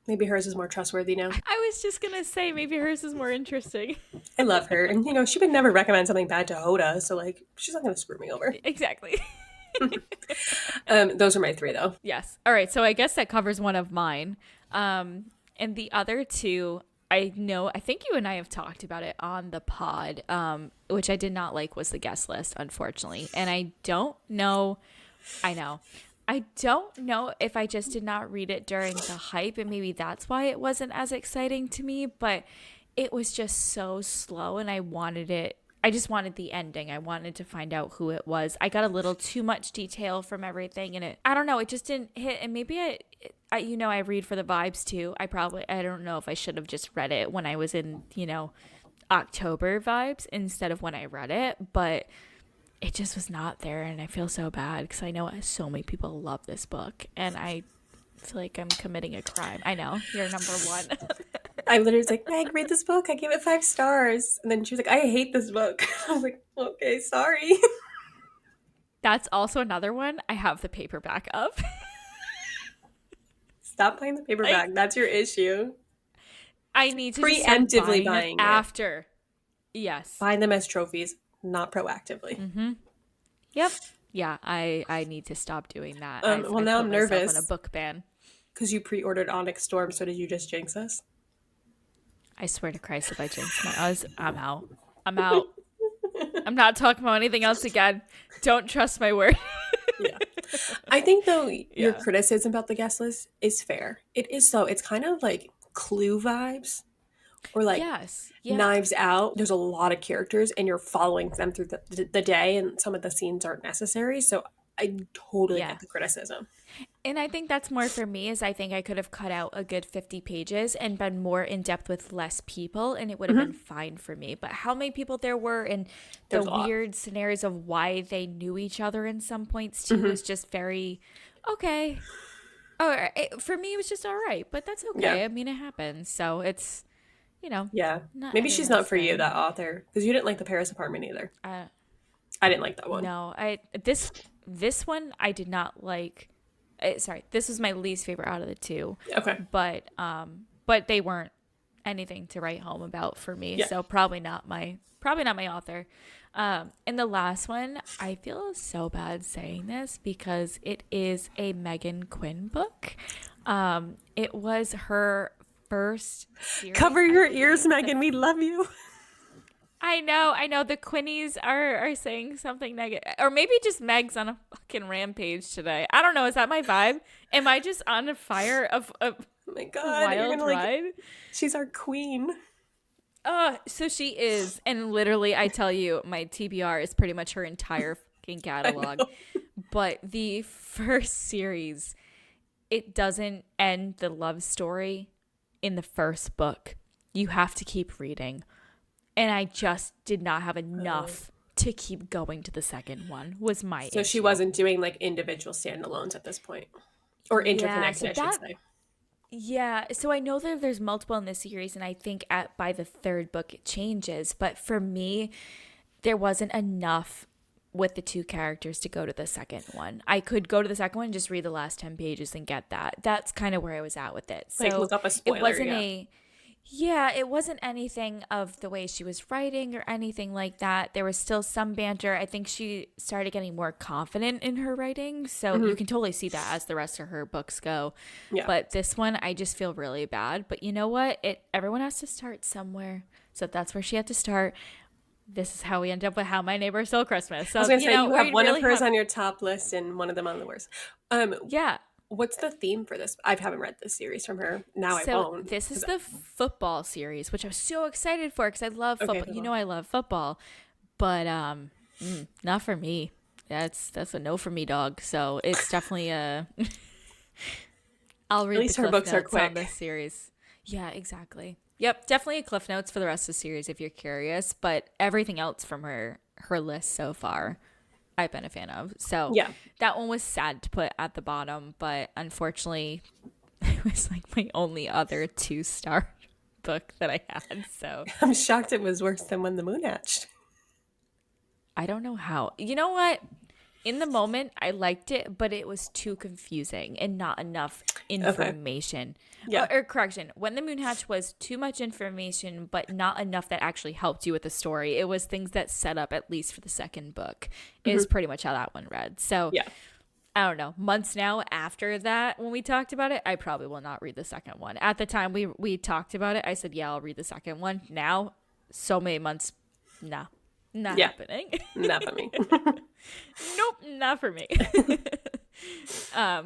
Maybe hers is more trustworthy now. I was just gonna say maybe hers is more interesting. I love her. And, she would never recommend something bad to Hoda. So, like, she's not going to screw me over. Exactly. Those are my three, though. Yes. All right. So I guess that covers one of mine. And the other two, I think you and I have talked about it on the pod, which I did not like was the guest list, unfortunately. And I don't know. I know. I don't know if I just did not read it during the hype, and maybe that's why it wasn't as exciting to me, but it was just so slow, and I wanted it. I just wanted the ending. I wanted to find out who it was. I got a little too much detail from everything, and I don't know, it just didn't hit. And maybe I read for the vibes too. I don't know if I should have just read it when I was in, October vibes instead of when I read it, but it just was not there, and I feel so bad because I know so many people love this book, and feel like I'm committing a crime. I know. You're number one. I literally was like, Meg, read this book. I gave it 5 stars. And then she was like, I hate this book. I was like, okay, sorry. That's also another one I have the paperback of. Stop buying the Like, paperback. That's your issue. I need to just start Preemptively buying them buying it. after. Yes. Buy them as trophies, not proactively. Mm-hmm. Yep. Yeah, I need to stop doing that. Well, I've now put I'm myself on a nervous book ban. because you pre-ordered Onyx Storm. So did you just jinx us? I swear to Christ, if I jinx I'm out. I'm out. I'm not talking about anything else again. Don't trust my word. Yeah. I think though your Yeah. criticism about the guest list is fair. It is so. It's kind of like Clue vibes or like Yes. Yeah. Knives Out. There's a lot of characters and you're following them through the day, and some of the scenes aren't necessary. So I totally Yeah. get the criticism. And I think that's more for me is I think I could have cut out a good 50 pages and been more in depth with less people and it would have been fine for me. But how many people there were and the There's a lot. weird scenarios of why they knew each other in some points too was just very okay. Oh, for me it was just all right, but that's okay. Yeah. I mean, it happens. So it's, Yeah. not Maybe she's everyone's not for you, thing. that author, because you didn't like the Paris apartment either. Uh, I didn't like that one. no, this one I did not like. Sorry, this was my least favorite out of the two. Okay. But they weren't anything to write home about for me. Yeah. So probably not my author. And the last one, I feel so bad saying this because it is a Megan Quinn book. It was her first series. Cover your ears, Megan. We love you. I know. The Quinnies are saying something negative, or maybe just Meg's on a fucking rampage today. I don't know. Is that my vibe? Am I just on a fire of a Oh my God. You're wild gonna like. ride? She's our queen. So she is, and literally, I tell you, my TBR is pretty much her entire fucking catalog. But the first series, it doesn't end the love story in the first book. You have to keep reading. And I just did not have enough to keep going to the second one was my So issue. she wasn't doing like individual standalones at this point, or interconnected, I should say. Yeah, so I know that there's multiple in this series, and I think by the third book it changes. But for me, there wasn't enough with the two characters to go to the second one. I could go to the second one and just read the last 10 pages and get that. That's kind of where I was at with it. So Like look up a spoiler. it wasn't Yeah. it wasn't anything of the way she was writing or anything like that. There was still some banter. I think she started getting more confident in her writing. So you can totally see that as the rest of her books go. Yeah. But this one, I just feel really bad. But you know what? Everyone has to start somewhere. So if that's where she had to start, this is how we end up with How My Neighbor Stole Christmas. So, I was gonna say you have one really of hers on your top list and one of them on the worst. Yeah. What's the theme for this? I haven't read this series from her. Now I won't. This is the football series, which I'm so excited for because I love football. football. You know I love football, but not for me. That's a no for me, dog. So it's definitely a. I'll read At least the her cliff books are notes on quick. this series. Yeah, exactly. Yep, definitely a cliff notes for the rest of the series if you're curious. But everything else from her list so far, I've been a fan of. So Yeah. that one was sad to put at the bottom, but unfortunately, it was like my only other 2-star book that I had. So I'm shocked it was worse than When the Moon Hatched. I don't know how. You know what? In the moment, I liked it, but it was too confusing and not enough information. Yeah. Or correction, When the Moon Hatched was too much information, but not enough that actually helped you with the story. It was things that set up, at least for the second book, is pretty much how that one read. So Yeah. I don't know. Months now after that, when we talked about it, I probably will not read the second one. At the time we talked about it, I said, yeah, I'll read the second one. Now, so many months, nah. Not happening. Not for me. Nope, not for me. Oh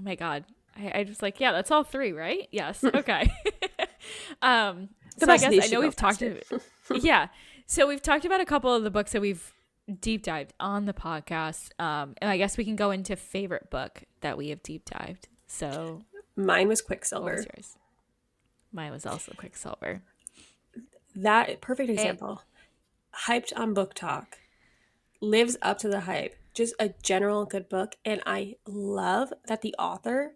my god. I just like, yeah, that's all 3, right? Yes. Okay. So I best of guess these I should know go we've talked yeah. So we've talked about a couple of the books that we've deep dived on the podcast. And I guess we can go into favorite book that we have deep dived. So Mine was what Quicksilver. was yours? Mine was also Quicksilver. That perfect example. Hyped on Book Talk. Lives up to the hype. Just a general good book. And I love that the author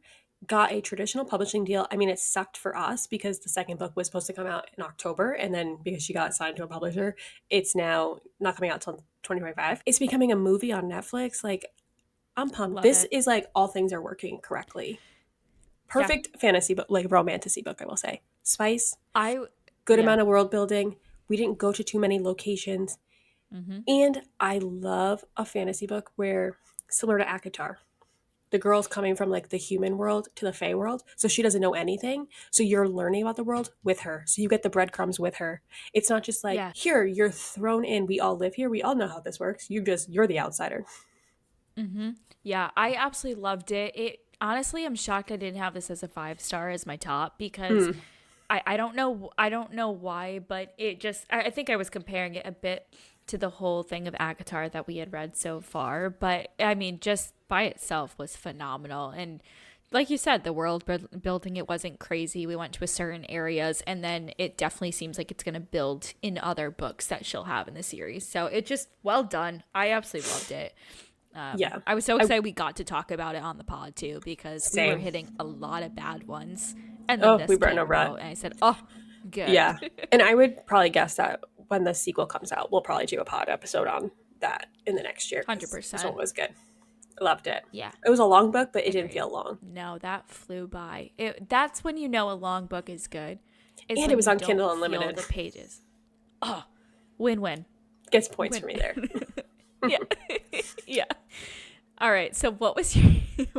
got a traditional publishing deal. I mean, it sucked for us because the second book was supposed to come out in October. And then because she got signed to a publisher, it's now not coming out till 2025. It's becoming a movie on Netflix. Like, I'm pumped. Love This it. is like all things are working correctly. Yeah. Perfect fantasy book, like romantasy book, I will say. Spice, I good yeah. amount of world building. We didn't go to too many locations. Mhm. And I love a fantasy book where, similar to ACOTAR, the girl's coming from like the human world to the Fae world. So she doesn't know anything. So you're learning about the world with her. So you get the breadcrumbs with her. It's not just like, Yeah. here, you're thrown in. We all live here. We all know how this works. You're the outsider. Mhm. Yeah, I absolutely loved it. It honestly, I'm shocked I didn't have this as a 5 star as my top because Mm. I don't know why, but it just I think I was comparing it a bit to the whole thing of Akatar that we had read so far, but I mean just by itself was phenomenal. And like you said, the building, it wasn't crazy. We went to a certain areas, and then it definitely seems like it's going to build in other books that she'll have in the series. So it just well done. I absolutely loved it. Yeah. I was so I excited we got to talk about it on the pod too because we were Same. hitting a lot of bad ones, and then Oh, we this were in a came rut. out, and I said, "Oh, good, Yeah. And I would probably guess that when the sequel comes out, we'll probably do a pod episode on that in the next year hundred because this one percent." was good. I loved it. Yeah, It was a long book, but it didn't agreed. feel long. No, that flew by. That's when you know a long book is good. Is And it when was you on don't Kindle feel Unlimited. the pages. Oh, win-win, Gets points win. for me there. Yeah, yeah. All right. So, what was your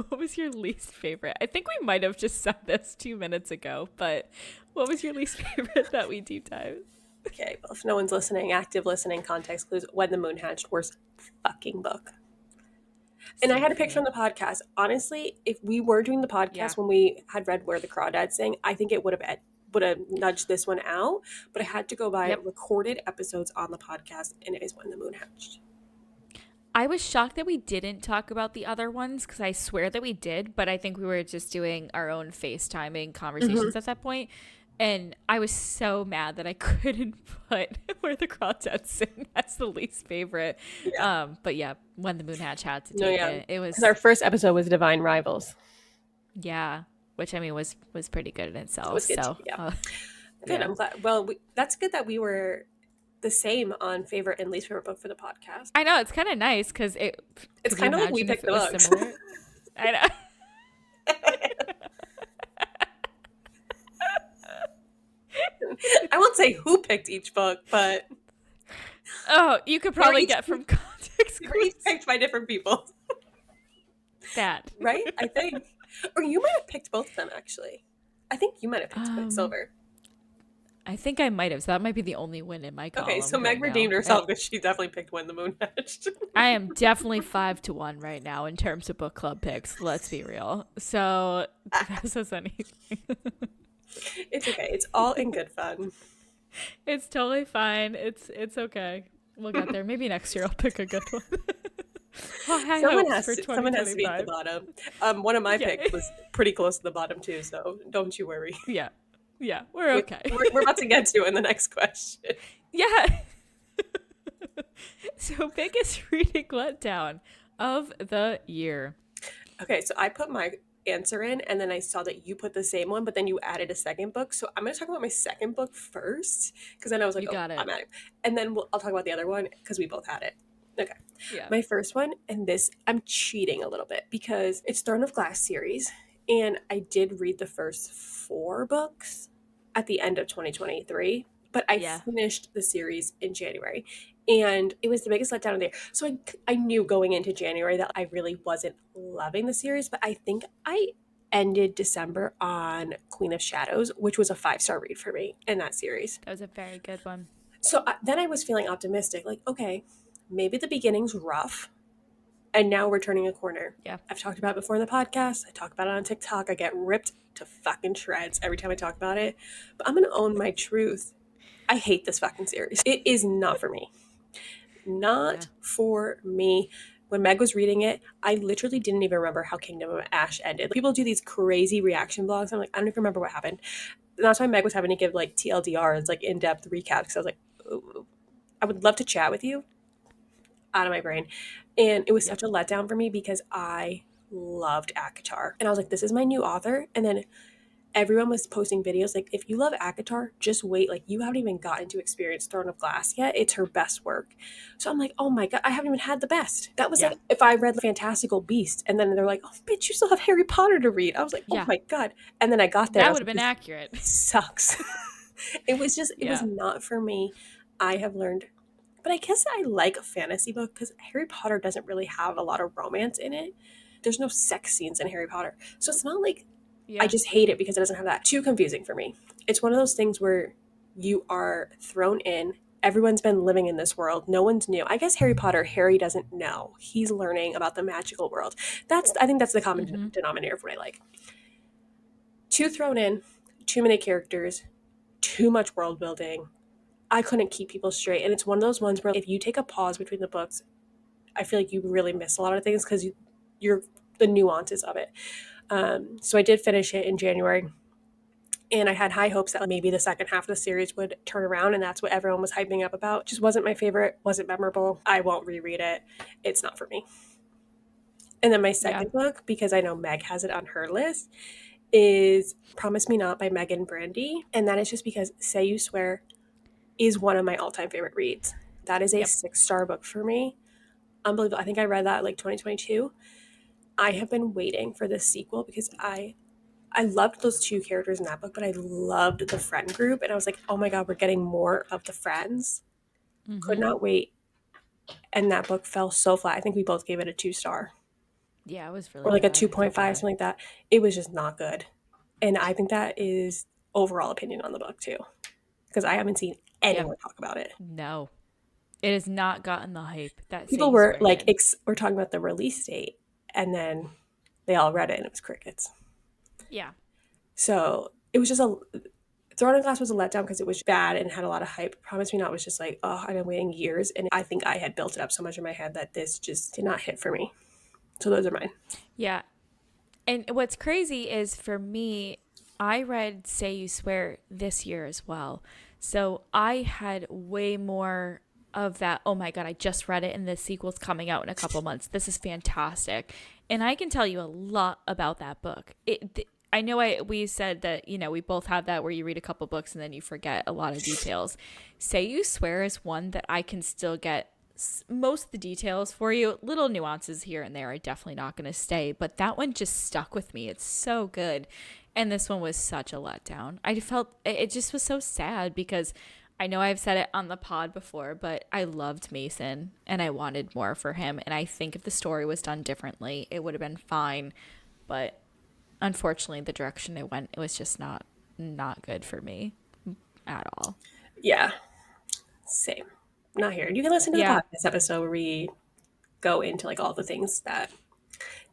what was your least favorite? I think we might have just said this 2 minutes ago, but what was your least favorite that we deep dive? Okay, well, if no one's listening, active listening, context clues, When the Moon Hatched, worst fucking book. And I Same had to for pick from me. the podcast. Honestly, if we were doing the Yeah. podcast when we had read Where the Crawdads Sing, I think it would have nudged this one out. But I had to go by Yep. recorded episodes on the podcast, and it is When the Moon Hatched. I was shocked that we didn't talk about the other ones because I swear that we did, but I think we were just doing our own FaceTiming Mm-hmm. conversations at that point. And I was so mad that I couldn't put Where the Crawdads Sing as the least favorite. Yeah. But yeah, When the Moon Hatch had to No, take yeah. it. It Because our was, first episode was Divine Rivals. yeah, which I mean was pretty good in It itself. was good too. So Yeah. Good. yeah, I'm glad. Well, that's good that we were the same on favorite and least favorite book for the podcast. I know it's kind of nice because it. It's Could you kind of like we imagine if picked it the was books. similar? I know. I won't say who picked each book, but Oh, you could they were probably each get from context they were each clues picked by different people, that. right? I think, or you might have picked both of them actually. I think you might have picked Um, Quicksilver. I think I might have. So that might be the only win in my Okay, column so Meg right now. redeemed herself because she definitely picked When the Moon Hatched. I am definitely 5-1 right now in terms of book club picks. Let's be real. So that says anything. It's okay. It's all in good fun. It's totally fine. It's okay. We'll get there. Maybe next year I'll pick a good one. Oh, high hopes for Someone has to be at the 2025. bottom. One of my Yeah. picks was pretty close to the bottom too, so don't you worry. Yeah. Yeah. We're Which okay. we're about to get to in the next question. Yeah. So, biggest reading letdown of the year. Okay, so I put my answer in, and then I saw that you put the same one, but then you added a second book. So I'm going to talk about my second book first, because then I was like, You oh, got I'm it. at it. And then I'll talk about the other one, because we both had it. Okay. Yeah. My first one, and this, I'm cheating a little bit, because it's Throne of Glass series, and I did read the first 4 books at the end of 2023, but I Yeah. finished the series in January. And it was the biggest letdown of the year. So I knew going into January that I really wasn't loving the series, but I think I ended December on Queen of Shadows, which was a 5-star read for me in that series. That was a very good one. So then I was feeling optimistic, like, okay, maybe the beginning's rough, and now we're turning a corner. Yeah. I've talked about it before in the podcast. I talk about it on TikTok. I get ripped to fucking shreds every time I talk about it. But I'm going to own my truth. I hate this fucking series. It is not for me. Yeah. Not for me. When Meg was reading it, I literally didn't even remember how Kingdom of Ash ended. People do these crazy reaction blogs. I'm like, I don't even remember what happened. And that's why Meg was having to give like TLDRs, like in-depth recaps. Because I was like, ooh, I would love to chat with you. Out of my brain. And it was Yep. such a letdown for me because I loved ACOTAR. And I was like, this is my new author. And then everyone was posting videos like, if you love ACOTAR, just wait. Like, you haven't even gotten to experience Throne of Glass yet. It's her best work. So I'm like, oh my God, I haven't even had the best. That was Yeah. like if I read Fantastical Beast and then they're like, oh, bitch, you still have Harry Potter to read. I was like, oh Yeah. my God. And then I got there and I That was would have like, been this accurate. sucks. It was Yeah. not for me. I have learned, but I guess I like a fantasy book because Harry Potter doesn't really have a lot of romance in it. There's no sex scenes in Harry Potter. So it's not like I Yeah. just hate it because it doesn't have that. Too confusing for me. It's one of those things where you are thrown in. Everyone's been living in this world. No one's new. I guess Harry Potter, Harry doesn't know. He's learning about the magical world. I think that's the common Mm-hmm. denominator of what I like. Too thrown in, too many characters, too much world building. I couldn't keep people straight. And it's one of those ones where if you take a pause between the books, I feel like you really miss a lot of things because you're the nuances of it. So I did finish it in January. And I had high hopes that maybe the second half of the series would turn around, and that's what everyone was hyping up about. Just wasn't my favorite, wasn't memorable. I won't reread it. It's not for me. And then my Yeah. second book, because I know Meg has it on her list, is Promise Me Not by Megan Brandy. And that is just because Say You Swear is one of my all time favorite reads. That is a Yep. 6-star book for me. Unbelievable. I think I read that like 2022. I have been waiting for this sequel because I loved those two characters in that book, but I loved the friend group. And I was like, oh my God, we're getting more of the friends. Could Mm-hmm. not wait. And that book fell so flat. I think we both gave it a 2-star Yeah, it was really or like a bad. I felt 2.5, bad. something like that. It was just not good. And I think that is overall opinion on the book too, because I haven't seen Yeah. anyone talk about it. No. It has not gotten the hype that Say People You were Swear like, did. we're talking about the release date, and then they all read it and it was crickets. Yeah. So it was just a Throne of Glass was a letdown because it was bad and had a lot of hype. Promise Me Not was just like, oh, I've been waiting years, and I think I had built it up so much in my head that this just did not hit for me. So those are mine. Yeah. And what's crazy is for me, I read Say You Swear this year as well. So I had way more of that. Oh my God, I just read it and the sequel's coming out in a couple months. This is fantastic. And I can tell you a lot about that book. I know we said that, we both have that where you read a couple books and then you forget a lot of details. Say You Swear is one that I can still get most of the details for you. Little nuances here and there are definitely not going to stay, but that one just stuck with me. It's so good. And this one was such a letdown. I felt it just was so sad because I know I've said it on the pod before, but I loved Mason and I wanted more for him. And I think if the story was done differently, it would have been fine. But unfortunately, the direction it went, it was just not good for me at all. Yeah, same. Not here. You can listen to the Yeah. podcast episode where we go into like all the things that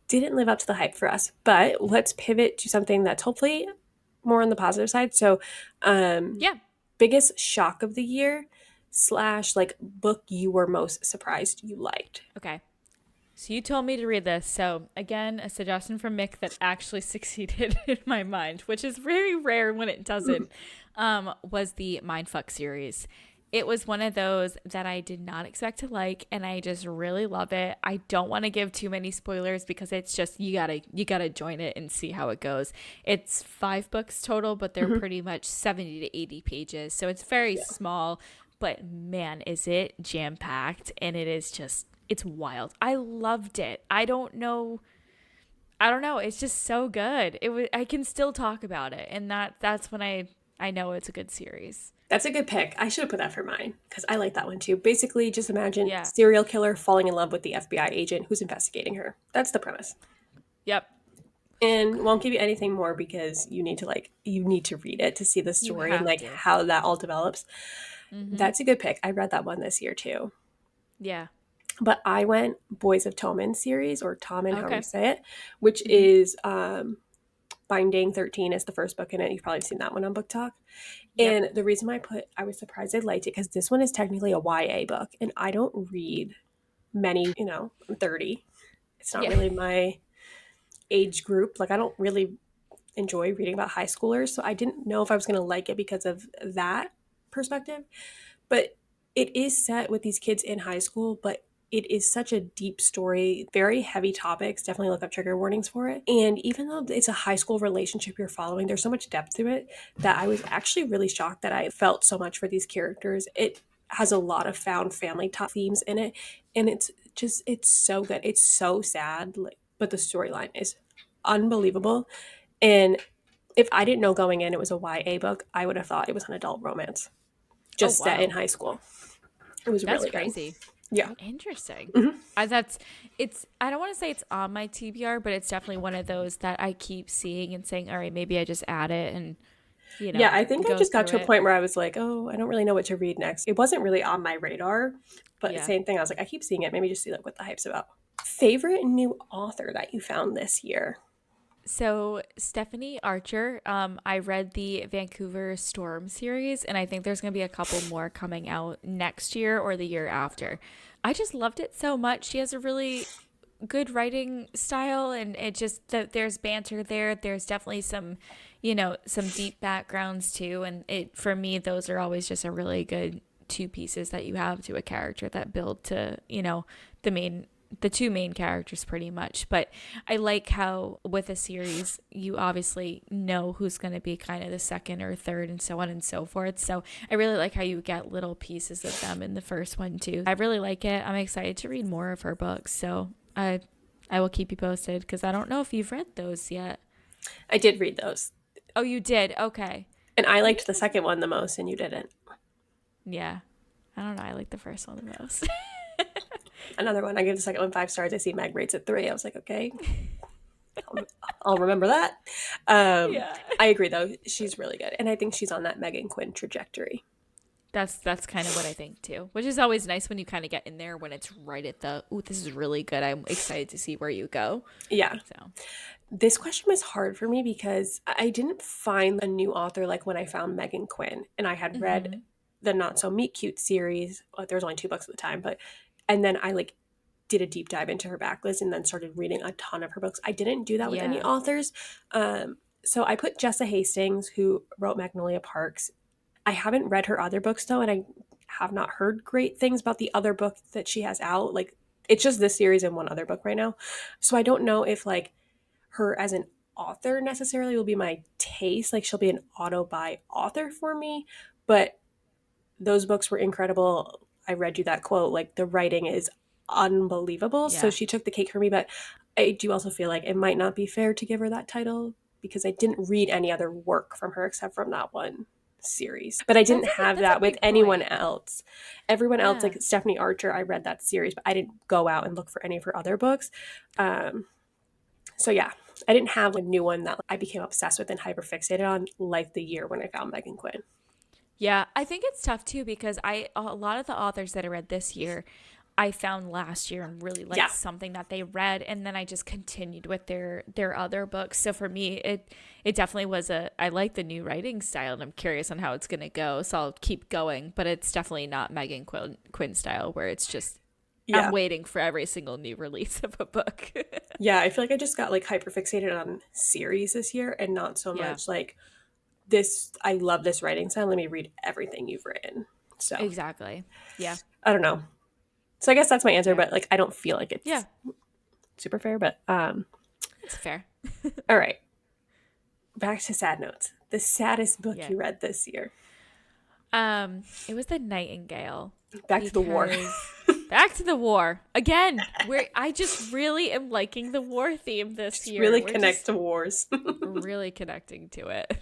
didn't live up to the hype for us. But let's pivot to something that's hopefully more on the positive side. So, um, Yeah. biggest shock of the year slash like book you were most surprised you liked. Okay. So you told me to read this. So again, a suggestion from Mick that actually succeeded in my mind, which is very rare when it doesn't, was the Mindfuck series. It was one of those that I did not expect to like, and I just really love it. I don't want to give too many spoilers because it's just you gotta join it and see how it goes. It's 5 books total, but they're Mhm. pretty much 70 to 80 pages, so it's very Yeah. small. But man, is it jam packed, and it is just it's wild. I loved it. I don't know. It's just so good. I can still talk about it, and that's when I know it's a good series. That's a good pick. I should have put that for mine because I like that one too. Basically, just imagine Yeah. serial killer falling in love with the FBI agent who's investigating her. That's the premise. Yep. And won't give you anything more because you need to read it to see the You story and have like to. how that all develops. Mhm. That's a good pick. I read that one this year too. Yeah. But I went Boys of Tommen series or Tommen, however you Okay. say it, which Mhm. is Binding 13 is the first book in it. You've probably seen that one on Book Talk. Yep. And the reason why I was surprised I liked it because this one is technically a YA book, and I don't read many. I'm 30. It's not Yeah. really my age group. Like I don't really enjoy reading about high schoolers, so I didn't know if I was going to like it because of that perspective. But it is set with these kids in high school, but it is such a deep story, very heavy topics. Definitely look up trigger warnings for it. And even though it's a high school relationship you're following, there's so much depth to it that I was actually really shocked that I felt so much for these characters. It has a lot of found family top themes in it, and it's so good. It's so sad, like, but the storyline is unbelievable. And if I didn't know going in it was a YA book, I would have thought it was an adult romance, Oh, just set in wow. high school. It was That's really good. crazy. Yeah. Interesting. Mhm. That's it's I don't want to say it's on my TBR, but it's definitely one of those that I keep seeing and saying, all right, maybe I just add it and, Yeah, I think I go just got through to a it. point where I was like, oh, I don't really know what to read next. It wasn't really on my radar, but Yeah. same thing. I was like, I keep seeing it. Maybe just see like what the hype's about. Favorite new author that you found this year? So Stephanie Archer, I read the Vancouver Storm series, and I think there's gonna be a couple more coming out next year or the year after. I just loved it so much. She has a really good writing style, and it just that there's banter there. There's definitely some, some deep backgrounds too, and it for me those are always just a really good two pieces that you have to a character that build to, the main the two main characters pretty much. But I like how with a series you obviously know who's going to be kind of the second or third and so on and so forth. So I really like how you get little pieces of them in the first one too. I really like it. I'm excited to read more of her books. So I will keep you posted because I don't know if you've read those yet. I did read those, Oh, you did? Okay. and I Maybe liked the second one the most, and you didn't. yeah. I don't know. I like the first one the most. Another one, I gave the second one 5 stars. I see Meg rates it 3. I was like, okay, I'll, I'll remember that. Yeah. I agree, though. She's really good, and I think she's on that Megan Quinn trajectory. That's kind of what I think too, which is always nice when you kind of get in there when it's right at the, ooh, this is really good. I'm excited to see where you go. Yeah. So, This question was hard for me because I didn't find a new author like when I found Megan Quinn, and I had read hmm the Not So Meet Cute series. Well, there was only 2 books at the time, but and then I like did a deep dive into her backlist and then started reading a ton of her books. I didn't do that with any yeah. authors. So I put Jessa Hastings, who wrote Magnolia Parks. I haven't read her other books though, and I have not heard great things about the other book that she has out. Like it's just this series and one other book right now. So I don't know if like her as an author necessarily will be my taste. Like she'll be an auto buy author for me, but those books were incredible. I read you that quote. Like the writing is unbelievable. So Yeah. she took the cake for me, but I do also feel like it might not be fair to give her that title because I didn't read any other work from her except from that one series. But I didn't have That's a that with great anyone point. else. Everyone else, Yeah. like Stephanie Archer, I read that series, but I didn't go out and look for any of her other books. So yeah, I didn't have a new one that I became obsessed with and hyperfixated on like the year when I found Megan Quinn. Yeah, I think it's tough too because a lot of the authors that I read this year, I found last year and really Yeah. liked something that they read, and then I just continued with their other books. So for me, it definitely was a I like the new writing style, and I'm curious on how it's gonna go. So I'll keep going, but it's definitely not Quinn style where it's just I'm Yeah. waiting for every single new release of a book. Yeah. I feel like I just got like hyperfixated on series this year and not so Yeah, much like this. I love this writing style. Let me read everything you've written. So exactly. Yeah, I don't know. So I guess that's my answer, fair. but like I don't feel like Yeah, it's super fair. But it's fair. all right. Back to sad notes. The saddest book Yeah. you read this year. It was the Nightingale Back to the war. because back to the war again. Where I just really am liking the war theme this Just year. really We're connect just to wars. really connecting to it.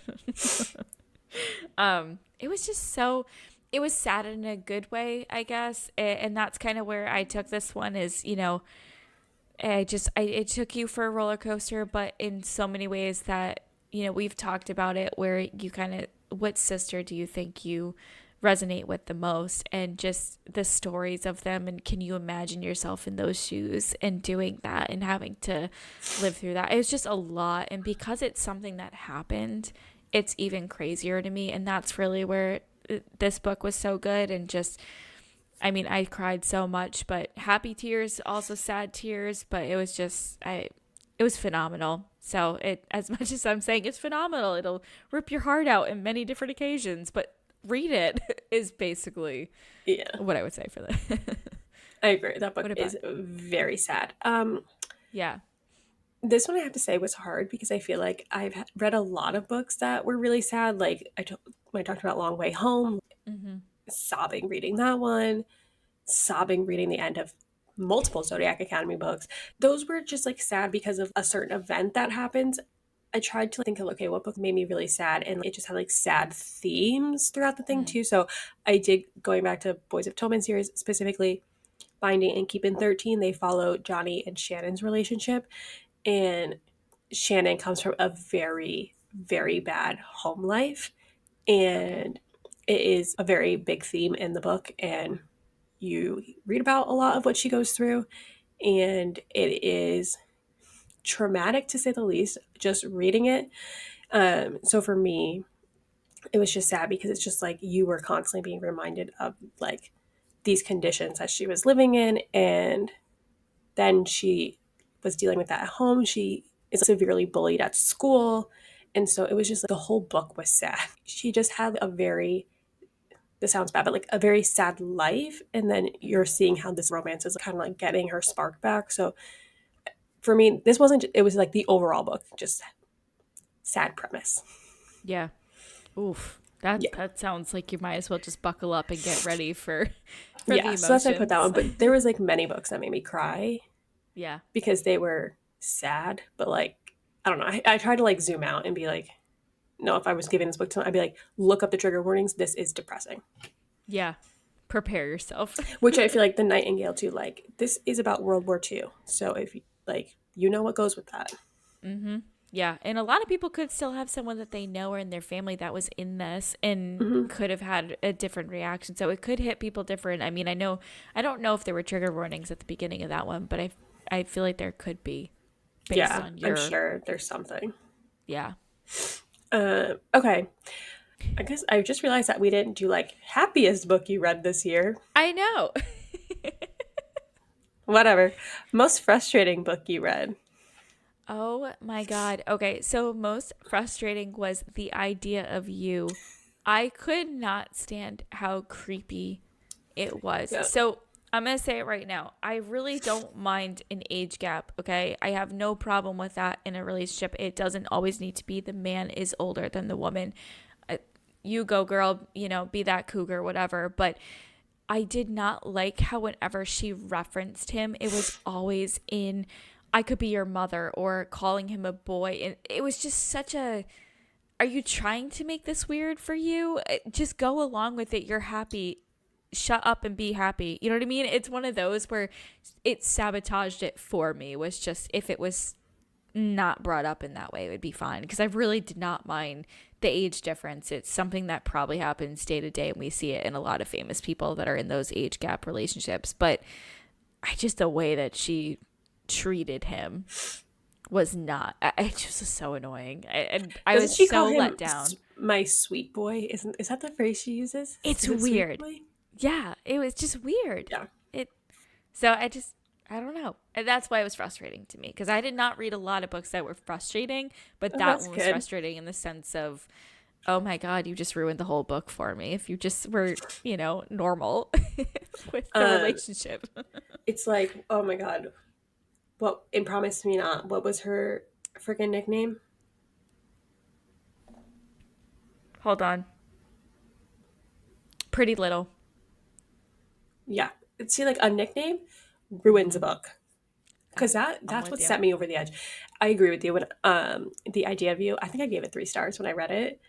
It was just so. It was sad in a good way, I guess, and that's kind of where I took this one. Is it took you for a roller coaster, but in so many ways that we've talked about it, where you kind of what sister do you think you resonate with the most, and just the stories of them, and can you imagine yourself in those shoes and doing that and having to live through that? It was just a lot, and because it's something that happened, it's even crazier to me, and that's really where this book was so good. And just I mean, I cried so much, but happy tears, also sad tears, but it was just it was phenomenal. So it as much as I'm saying it's phenomenal, it'll rip your heart out in many different occasions, but read it is basically Yeah. what I would say for that. I agree. That book What about? is very sad. Yeah. This one I have to say was hard because I feel like I've read a lot of books that were really sad. Like when I talked about Long Way Home, Mm-hmm. sobbing reading that one, sobbing reading the end of multiple Zodiac Academy books. Those were just like sad because of a certain event that happens. I tried to think of, okay, what book made me really sad, and it just had like sad themes throughout the thing Mm. too. So I did, going back to Boys of Tillman series specifically, Finding and Keeping 13. They follow Johnny and Shannon's relationship, and Shannon comes from a very very bad home life, Okay. and it is a very big theme in the book, and you read about a lot of what she goes through, and it is traumatic to say the least just reading it. So for me, it was just sad because it's just like you were constantly being reminded of like these conditions that she was living in, and then she was dealing with that at home. She is severely bullied at school, and so it was just like the whole book was sad. She just had a very, this sounds bad, but like a very sad life, and then you're seeing how this romance is kind of like getting her spark back. So for me, this wasn't, it was like the overall book just sad premise. Yeah. Oof. That Yeah. that sounds like you might as well just buckle up and get ready for for the Yeah, so that's why I put that emotions. one. But there was like many books that made me cry Yeah. because they were sad, but like I don't know. I tried to like zoom out and be like, no, if I was giving this book to, I'd be like, look up the trigger warnings. This is depressing. Yeah. Prepare yourself. Which I feel like the Nightingale too. Like this is about World War II, so if like you know what goes with that. Mm-hmm. Yeah. And a lot of people could still have someone that they know or in their family that was in this and Hmm. could have had a different reaction. So it could hit people different. I mean, I don't know if there were trigger warnings at the beginning of that one, but I feel like there could be based Yeah, on I'm your, sure there's something. yeah. Okay, I guess I just realized that we didn't do like happiest book you read this year. I know. Whatever. Most frustrating book you read. Oh my God. Okay. So, most frustrating was the idea of you. I could not stand how creepy it was. Yeah. So, I'm going to say it right now. I really don't mind an age gap. Okay. I have no problem with that in a relationship. It doesn't always need to be the man is older than the woman. Uh, You go, girl, be that cougar, whatever. But I did not like how whenever she referenced him, it was always in I could be your mother or calling him a boy. And it was just such a are you trying to make this weird for you? Just go along with it. You're happy. Shut up and be happy. You know what I mean? It's one of those where it sabotaged it for me. Was just if it was not brought up in that way, it would be fine. Because I really did not mind the age difference. It's something that probably happens day to day, and we see it in a lot of famous people that are in those age gap relationships. But I just the way that she treated him was not. It just was so annoying, and I Doesn't was she call so him let down. my sweet boy? Isn't is that the phrase she uses? It's Is it sweet weird. boy? Yeah, it was just weird. Yeah. It so I don't know. And that's why it was frustrating to me because I did not read a lot of books that were frustrating, but Oh, that that's one was good. frustrating in the sense of, oh my God, you just ruined the whole book for me. If you just were, normal with the Um, relationship. it's like, oh my god, what in Promise Me Not? What was her freaking nickname? Hold on. Pretty Little. Yeah, see, like a nickname ruins a Mm-hmm. book because I'm that's with what you. set me over the edge. I agree with you when the idea of you. I think I gave it 3 stars when I read it,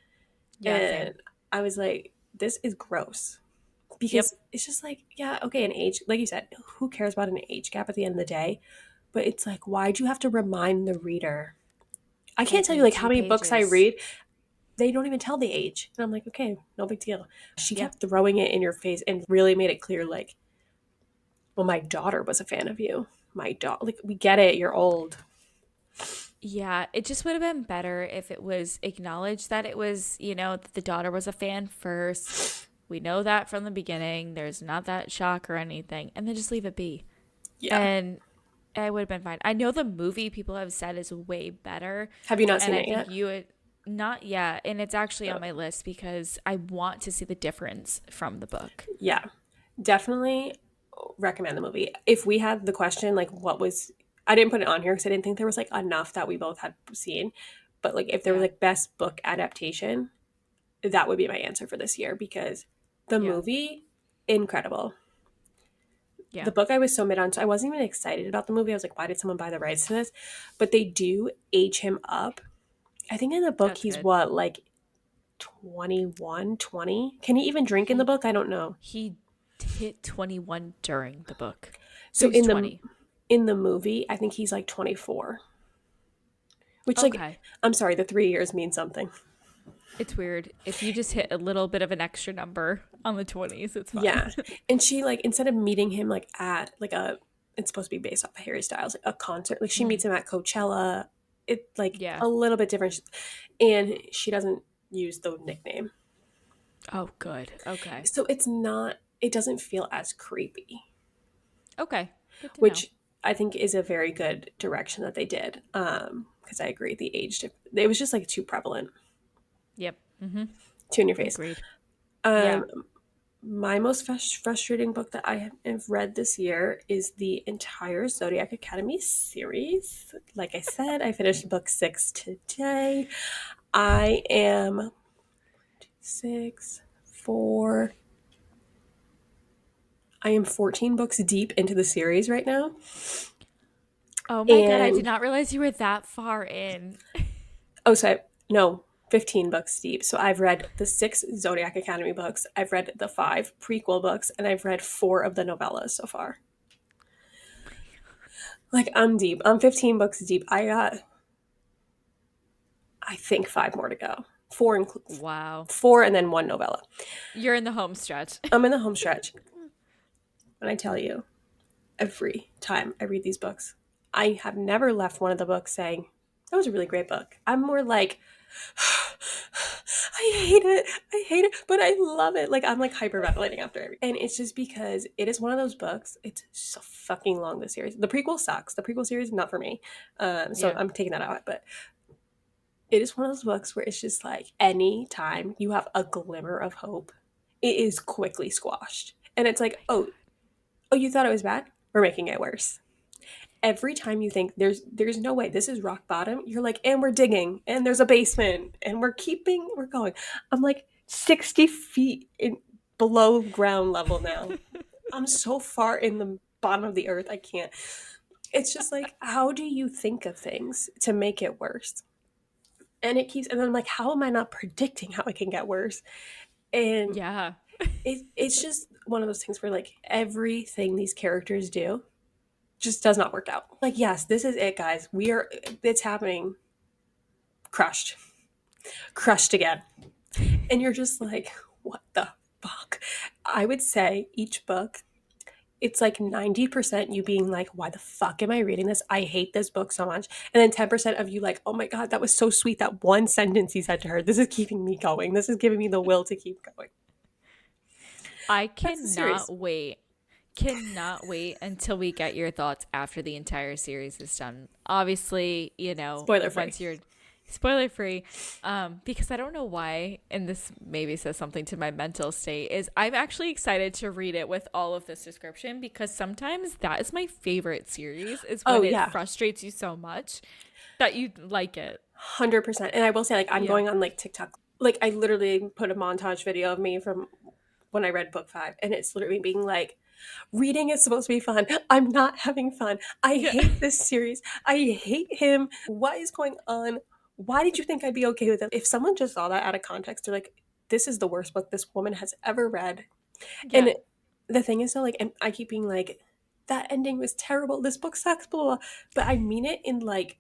Yeah, same. and I was like, this is gross Yep. because it's just like, yeah, okay, an age, like you said, who cares about an age gap at the end of the day? But it's like, why'd you have to remind the reader? I can't tell you Every like how two many books I pages. read. They don't even tell the age. And I'm like, okay, no big deal. She Yeah. kept throwing it in your face and really made it clear, like, well, my daughter was a fan of you. My daughter, like, we get it. You're old. Yeah, it just would have been better if it was acknowledged that it was, that the daughter was a fan first. We know that from the beginning. There's not that shock or anything. And then just leave it be. Yeah. And it would have been fine. I know the movie people have said is way better. Have you not And seen I it think yet? you would not yet. And it's actually Oh, on my list because I want to see the difference from the book. yeah. Definitely. recommend the movie. If we had the question, like, what was, I didn't put it on here because I didn't think there was like enough that we both had seen. But like, if there was Yeah. like best book adaptation, that would be my answer for this year because the Yeah. movie, incredible. Yeah. The book I was so mid on, so I wasn't even excited about the movie. I was like, why did someone buy the rights to this? But they do age him up. I think in the book That's he's good. what, like 21, 20? Can he even drink in the He book? I don't know. he hit 21 during the book. So So he's 20. in the movie, I think he's like 24. Which like Okay. I'm sorry, the 3 years means something. It's weird. If you just hit a little bit of an extra number on the 20s, it's fine. Yeah. And she like instead of meeting him like at like a it's supposed to be based off of Harry Styles, like a concert, like she Mm, meets him at Coachella. It like yeah. a little bit different. And she doesn't use the nickname. Oh, good. Okay. So it doesn't feel as creepy, Okay. Good to know. which I think is a very good direction that they did. Because I agree, the age it was just like too prevalent, Yep. Mm-hmm. too in your face. Agreed. Yeah. Um, my most frustrating book that I have read this year is the entire Zodiac Academy series. Like I said, I finished book 6 today. I am 6, 4. I am 14 books deep into the series right now. Oh my God. I did And not realize you were that far in. oh, so no, 15 books deep. So I've read the 6 Zodiac Academy books, I've read the 5 prequel books, and I've read 4 of the novellas so far. Like I'm deep. I'm 15 books deep. I got, I think, 5 more to go. Wow. 4 and then 1 novella. You're in the home stretch. I'm in the home stretch. And I tell you, every time I read these books, I have never left one of the books saying, that was a really great book. I'm more like, I hate it. I hate it, but I love it. Like I'm like hyperventilating after every. And it's just because it is one of those books. It's so fucking long. The series, the prequel sucks. The prequel series not for me. So Yeah. I'm taking that out. But it is one of those books where it's just like any time you have a glimmer of hope, it is quickly squashed. And it's like, oh, you thought it was bad? We're making it worse. Every time you think there's no way this is rock bottom, you're like, and we're digging, and there's a basement, and we're going. I'm like 60 feet in below ground level now. I'm so far in the bottom of the earth, I can't. It's just like, how do you think of things to make it worse? And it keeps, and then I'm like, how am I not predicting how it can get worse? And Yeah. it's just one of those things where like everything these characters do just does not work out. Like, yes, this is it, guys. It's happening. Crushed. Crushed again. And you're just like, what the fuck? I would say each book, it's like 90% you being like, why the fuck am I reading this? I hate this book so much. And then 10% of you like, oh my God, that was so sweet. That one sentence he said to her. This is keeping me going. This is giving me the will to keep going. I That's the series. cannot wait. Cannot wait until we get your thoughts after the entire series is done. Obviously, Spoiler free. once you're spoiler free, because I don't know why, and this maybe says something to my mental state, is I'm actually excited to read it with all of this description because sometimes that is my favorite series is Oh, when it yeah. frustrates you so much that you like it. 100%. And I will say, like, I'm Yeah. going on like TikTok. Like, I literally put a montage video of me from when I read book 5, and it's literally being like, reading is supposed to be fun. I'm not having fun. I Yeah. hate this series. I hate him. What is going on? Why did you think I'd be okay with it? If someone just saw that out of context, they're like, this is the worst book this woman has ever read. Yeah. And the thing is, though, like, and I keep being like, that ending was terrible. This book sucks, blah, blah, blah. But I mean it in like,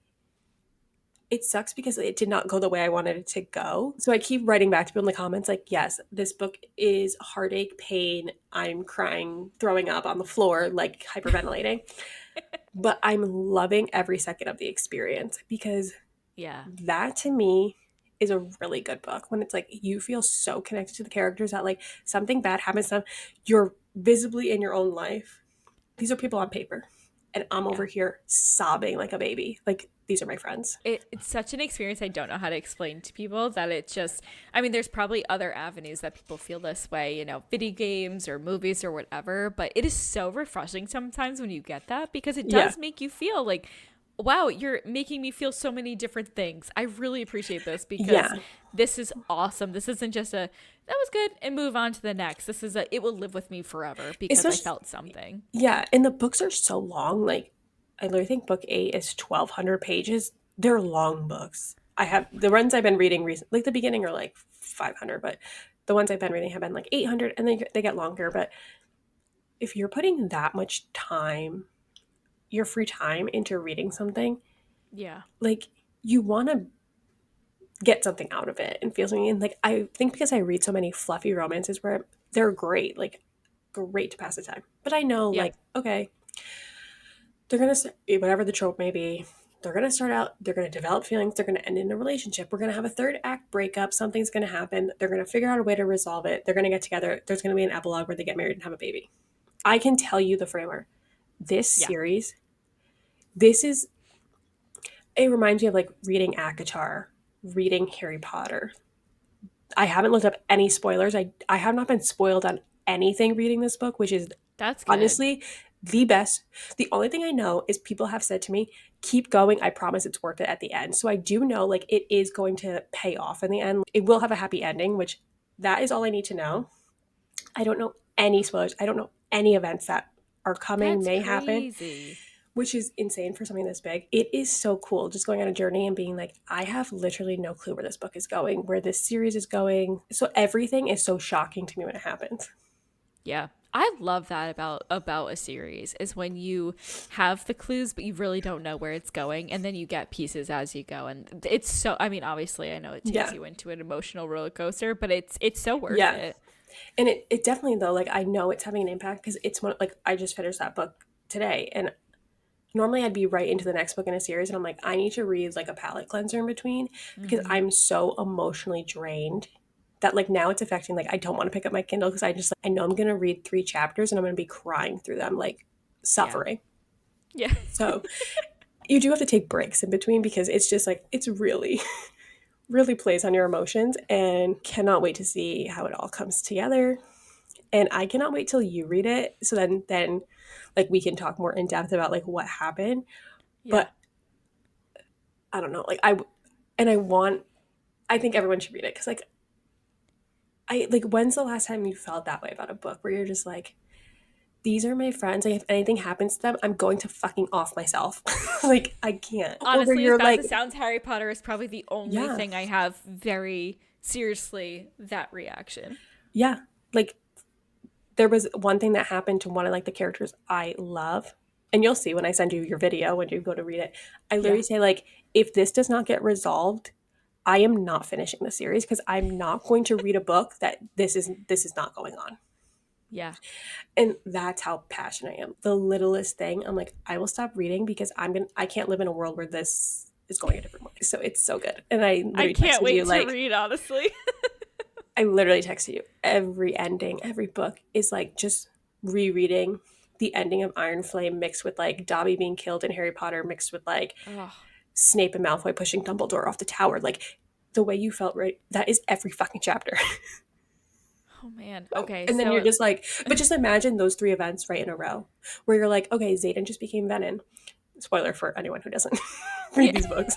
it sucks because it did not go the way I wanted it to go. So I keep writing back to people in the comments like, yes, this book is heartache, pain. I'm crying, throwing up on the floor, like hyperventilating. But I'm loving every second of the experience because Yeah. that to me is a really good book when it's like you feel so connected to the characters that like something bad happens to them. You're visibly in your own life. These are people on paper. and I'm over Yeah. here sobbing like a baby. Like, these are my friends. It's such an experience I don't know how to explain to people that it just, I mean, there's probably other avenues that people feel this way, video games or movies or whatever, but it is so refreshing sometimes when you get that because it Yeah. does make you feel like, wow, you're making me feel so many different things. I really appreciate this because Yeah. this is awesome. This isn't just a, that was good and move on to the next. This is a, it will live with me forever because I Especially, felt something. yeah. And the books are so long. Like, I literally think book 8 is 1,200 pages. They're long books. I have the ones I've been reading recently, like the beginning are like 500, but the ones I've been reading have been like 800 and they get longer. But if you're putting that much time, your free time into reading something, Yeah. like you want to get something out of it and feel something. And like, I think because I read so many fluffy romances where they're great, like great to pass the time. But I know, Yeah. like, okay, they're going to, whatever the trope may be, they're going to start out, they're going to develop feelings, they're going to end in a relationship. We're going to have a third act breakup, something's going to happen. They're going to figure out a way to resolve it. They're going to get together. There's going to be an epilogue where they get married and have a baby. I can tell you the framework. This Yeah. series, this is, it reminds me of like reading ACOTAR, reading Harry Potter. I haven't looked up any spoilers. I have not been spoiled on anything reading this book, which is That's good. honestly the best. The only thing I know is people have said to me, keep going. I promise it's worth it at the end. So I do know like it is going to pay off in the end. It will have a happy ending, which that is all I need to know. I don't know any spoilers. I don't know any events that are coming, That's may happen, crazy. which is insane for something this big. It is so cool just going on a journey and being like, I have literally no clue where this book is going, where this series is going. So everything is so shocking to me when it happens. Yeah. I love that about a series is when you have the clues but you really don't know where it's going and then you get pieces as you go and it's so I mean obviously I know it takes Yeah. you into an emotional roller coaster but it's so worth Yeah. it. And it definitely though, like I know it's having an impact because it's one like I just finished that book today and normally I'd be right into the next book in a series and I'm like, I need to read like a palate cleanser in between because Mhm. I'm so emotionally drained that like now it's affecting like I don't want to pick up my Kindle because I just like I know I'm gonna read 3 chapters and I'm gonna be crying through them, like Yeah. suffering. Yeah. So you do have to take breaks in between because it's just like it's really really plays on your emotions and cannot wait to see how it all comes together. And I cannot wait till you read it so then like we can talk more in depth about like what happened. Yeah. But I don't know, like and I want I think everyone should read it because like I like when's the last time you felt that way about a book where you're just like these are my friends. Like if anything happens to them, I'm going to fucking off myself. Like I can't. Or where Honestly, as you're bad as like, it sounds, Harry Potter is probably the only yeah, thing I have very seriously that reaction. yeah. Like there was one thing that happened to one of like the characters I love, and you'll see when I send you your video when you go to read it. I Yeah. literally say like, if this does not get resolved, I am not finishing the series because I'm not going to read a book that this is not going on. Yeah. And that's how passionate I am. The littlest thing, I'm like, I will stop reading because I can't live in a world where this is going a different way. So it's so good. And I I literally can't texted you wait to like read, honestly. I literally texted you every ending, every book is like just rereading the ending of Iron Flame mixed with like Dobby being killed in Harry Potter mixed with like Oh, Snape and Malfoy pushing Dumbledore off the tower. Like the way you felt right, that is every fucking chapter. oh man. Okay, And then you're so just like, but just imagine those 3 events right in a row where you're like, okay, Zayden just became Venom. Spoiler for anyone who doesn't read yeah. these books.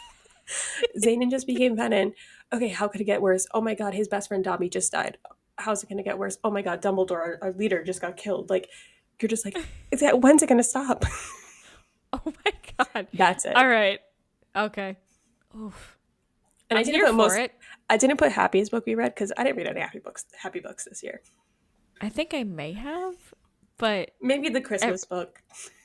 Zayden just became Venom. Okay, how could it get worse? Oh my god, his best friend Dobby just died. How's it going to get worse? Oh my god, Dumbledore, our leader, just got killed. Like, you're just like, when's it going to stop? Oh my god. That's All it. right. Okay. Oof. And I'm here for it. I didn't put happiest book we read because I didn't read any happy books this year. I think I may have, but Maybe the Christmas book.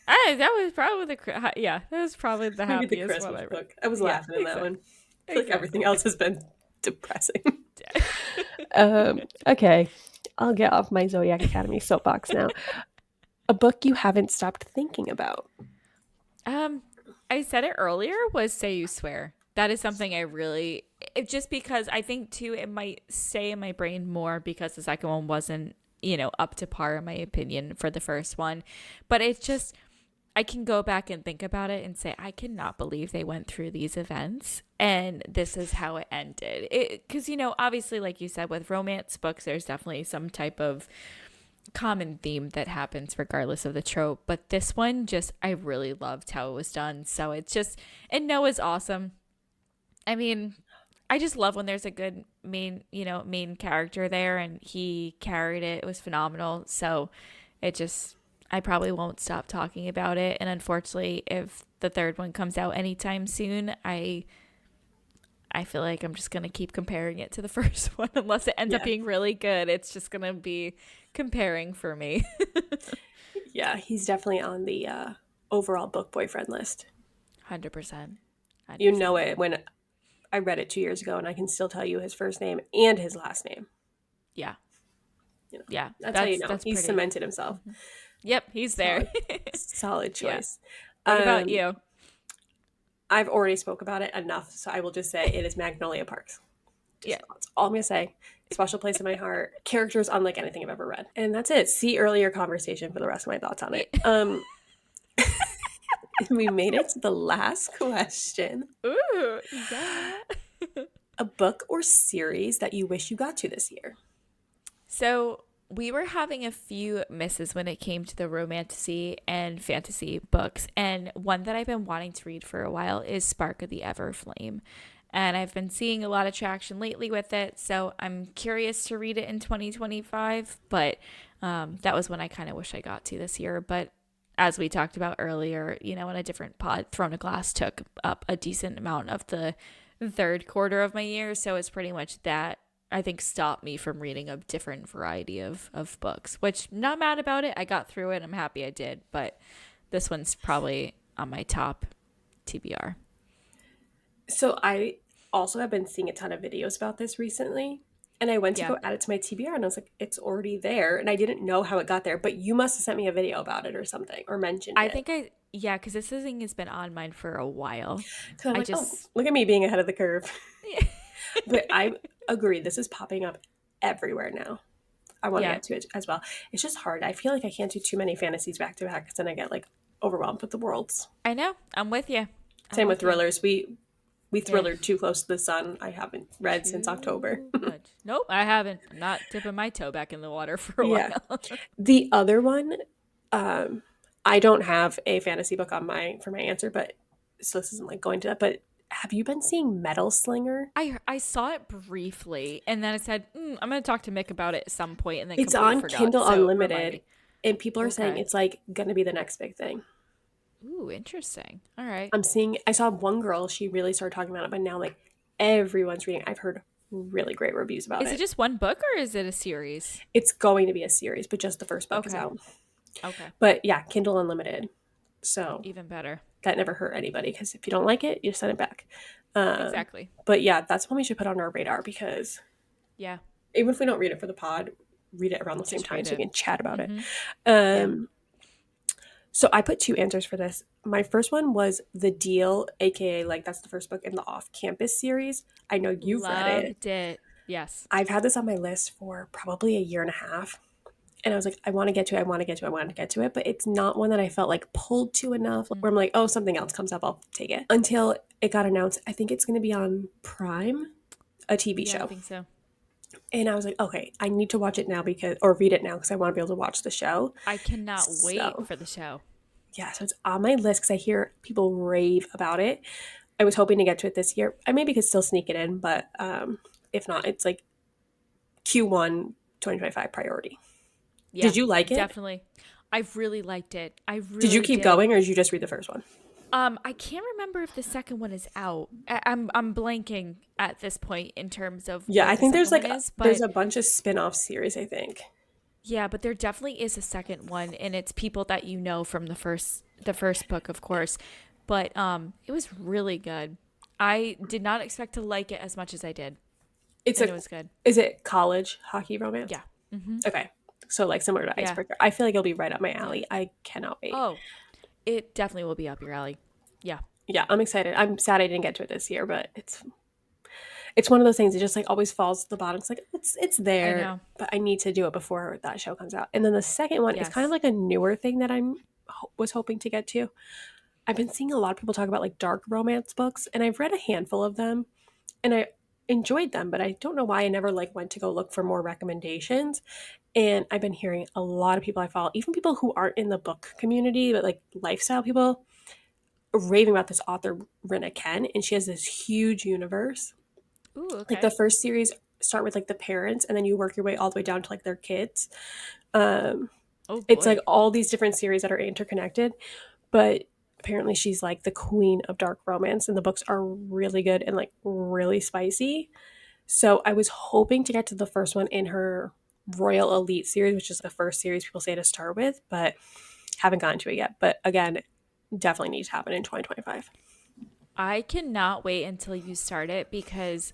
that was probably yeah, that was probably the Maybe the happiest one Christmas I read. book. I was Yeah, laughing in that one. exactly. I feel like everything Exactly. else has been depressing. Okay. I'll get off my Zodiac Academy soapbox now. A book you haven't stopped thinking about. Um, I said it earlier was Say You Swear. That is something I really just because I think too it might stay in my brain more because the second one wasn't, up to par in my opinion for the first one. But it's just I can go back and think about it and say, I cannot believe they went through these events and this is how it ended. Because, obviously, like you said, with romance books, there's definitely some type of common theme that happens regardless of the trope. But this one, I really loved how it was done. So and Noah's awesome. I mean, I just love when there's a good main character there, and he carried it. It was phenomenal. So it just, I probably won't stop talking about it. And unfortunately, if the third one comes out anytime soon, I feel like I'm just going to keep comparing it to the first one unless it ends up Yeah. being really good. It's just going to be comparing for me. Yeah, he's definitely on the overall book boyfriend list. 100%. You know 100%. it when I read it 2 years ago, and I can still tell you his first name and his last name. Yeah. You know, Yeah. that's how you That's know that's he's pretty. cemented himself. Yep, he's there. Solid, solid Yeah. choice. What about Um, you? I've already spoke about it enough, so I will just say it is Magnolia Parks. Yeah. Just that's all I'm gonna say. Special place in my heart. Characters unlike anything I've ever read, and that's it. See earlier conversation for the rest of my thoughts on Yeah. it. We made it to the last question. Ooh, yeah. A book or series that you wish you got to this year? So we were having a few misses when it came to the romantasy and fantasy books. And one that I've been wanting to read for a while is Spark of the Everflame. And I've been seeing a lot of traction lately with it. So I'm curious to read it in 2025. But that was one I kind of wish I got to this year. But as we talked about earlier, in a different pod, Throne of Glass took up a decent amount of the third quarter of my year. So it's pretty much that I think stopped me from reading a different variety of books, which not mad about it. I got through it. I'm happy I did. But this one's probably on my top TBR. So I also have been seeing a ton of videos about this recently. And I went to Yeah. go add it to my TBR and I was like, it's already there. And I didn't know how it got there, but you must have sent me a video about it or something or mentioned I it. think yeah, because this thing has been on mine for a while. Because I'm I like, oh, just, look at me being ahead of the curve. But I agree. This is popping up everywhere now. I want to yeah, get to it as well. It's just hard. I feel like I can't do too many fantasies back to back because then I get like overwhelmed with the worlds. I know. I'm with you. I'm Same with with you. thrillers. We Yeah. thriller Too Close to the Sun. I haven't read since October. Too much. Nope, I haven't. I'm not dipping my toe back in the water for a Yeah. while. The other one, um, I don't have a fantasy book on my for my answer, but so this isn't like going to that. But have you been seeing Metal Slinger? I saw it briefly, and then I said, I'm going to talk to Mick about it at some point, and then It's completely on forgot. Kindle So remind Unlimited, me. and people are saying Okay. it's like gonna be the next big thing. Ooh, interesting. All right. I saw one girl, she really started talking about it, but now like everyone's reading. I've heard really great reviews about Is it it. just one book or is it a series? It's going to be a series, but just the first book is Okay. out. Okay. But yeah, Kindle Unlimited. So Even better. that never hurt anybody because if you don't like it, you send it back. Um, Exactly. but yeah, that's one we should put on our radar because Yeah. even if we don't read it for the pod, read it around the same Just time read so we it. can chat about it. Mm-hmm. Yeah. Um, so I put two answers for this. My first one was The Deal, aka like that's the first book in the Off Campus series. I know you've read it. Loved it. Yes. I've had this on my list for probably a year and a half. And I was like, I want to get to it, I want to get to it, I want to get to it. But it's not one that I felt like pulled to enough Mm. where I'm like, oh, something else comes up, I'll take it. Until it got announced, I think it's going to be on Prime, a TV Yeah, I show. think so. And I was like, okay, I need to watch it now or read it now because I want to be able to watch the show. I cannot wait So, for the show. yeah, so it's on my list because I hear people rave about it. I was hoping to get to it this year. I maybe could still sneak it in, but if not, it's like Q1 2025 priority. Yeah, Did you like it? definitely. I've really liked it. I Did you really keep did. going or did you just read the first one? I can't remember if the second one is out. I'm blanking at this point in terms of Yeah, where I the think second there's one like is, there's but a bunch of spin-off series, I think. yeah, but there definitely is a second one, and it's people that you know from the first book, of course. But it was really good. I did not expect to like it as much as I did, It's and a it was good. is it college hockey romance? Yeah. Mm-hmm. Okay. So like similar to Yeah. Icebreaker. I feel like it'll be right up my Yeah. alley. I cannot wait. Oh, it definitely will be up your alley. Yeah. Yeah, I'm excited. I'm sad I didn't get to it this year, but it's one of those things that just like always falls to the bottom. It's like it's I there, know. but I need to do it before that show comes out. And then the second one is kind of Yes. like a newer thing that I'm was hoping to get to. I've been seeing a lot of people talk about like dark romance books, and I've read a handful of them, and I enjoyed them, but I don't know why I never like went to go look for more recommendations. And I've been hearing a lot of people I follow, even people who aren't in the book community, but like lifestyle people, raving about this author, Rina Ken, and she has this huge universe. Ooh, Like the okay. first series start with like the parents, and then you work your way all the way down to like their kids. Um, Oh it's like boy. all these different series that are interconnected, but apparently she's like the queen of dark romance, and the books are really good and like really spicy. So I was hoping to get to the first one in her Royal Elite series, which is the first series people say to start with, but haven't gotten to it yet. But again, definitely needs to happen in 2025. I cannot wait until you start it because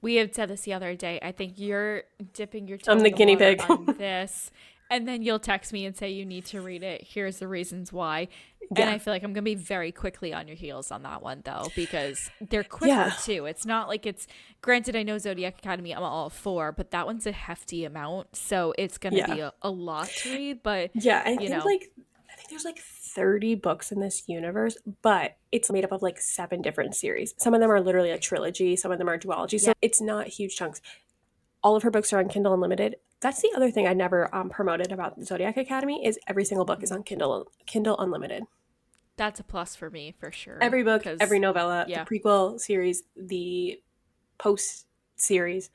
we had said this the other day. I think you're dipping your toe I'm in the the guinea water pig. on this, and then you'll text me and say you need to read it. Here's the reasons why. And Yeah. I feel like I'm going to be very quickly on your heels on that one, though, because they're quicker Yeah. too. It's not like it's, granted, I know Zodiac Academy, I'm all for, but that one's a hefty amount. So it's going to Yeah. be a lot to read. But, Yeah. you know, I think there's like 30 books in this universe, but it's made up of like 7 different series. Some of them are literally a trilogy, some of them are duology. yeah, So it's not huge chunks. All of her books are on Kindle Unlimited. That's the other thing I never promoted about Zodiac Academy is every single book is on Kindle Unlimited. that's a plus for me for sure. Every book, every Because, novella, the yeah. prequel series, the post series,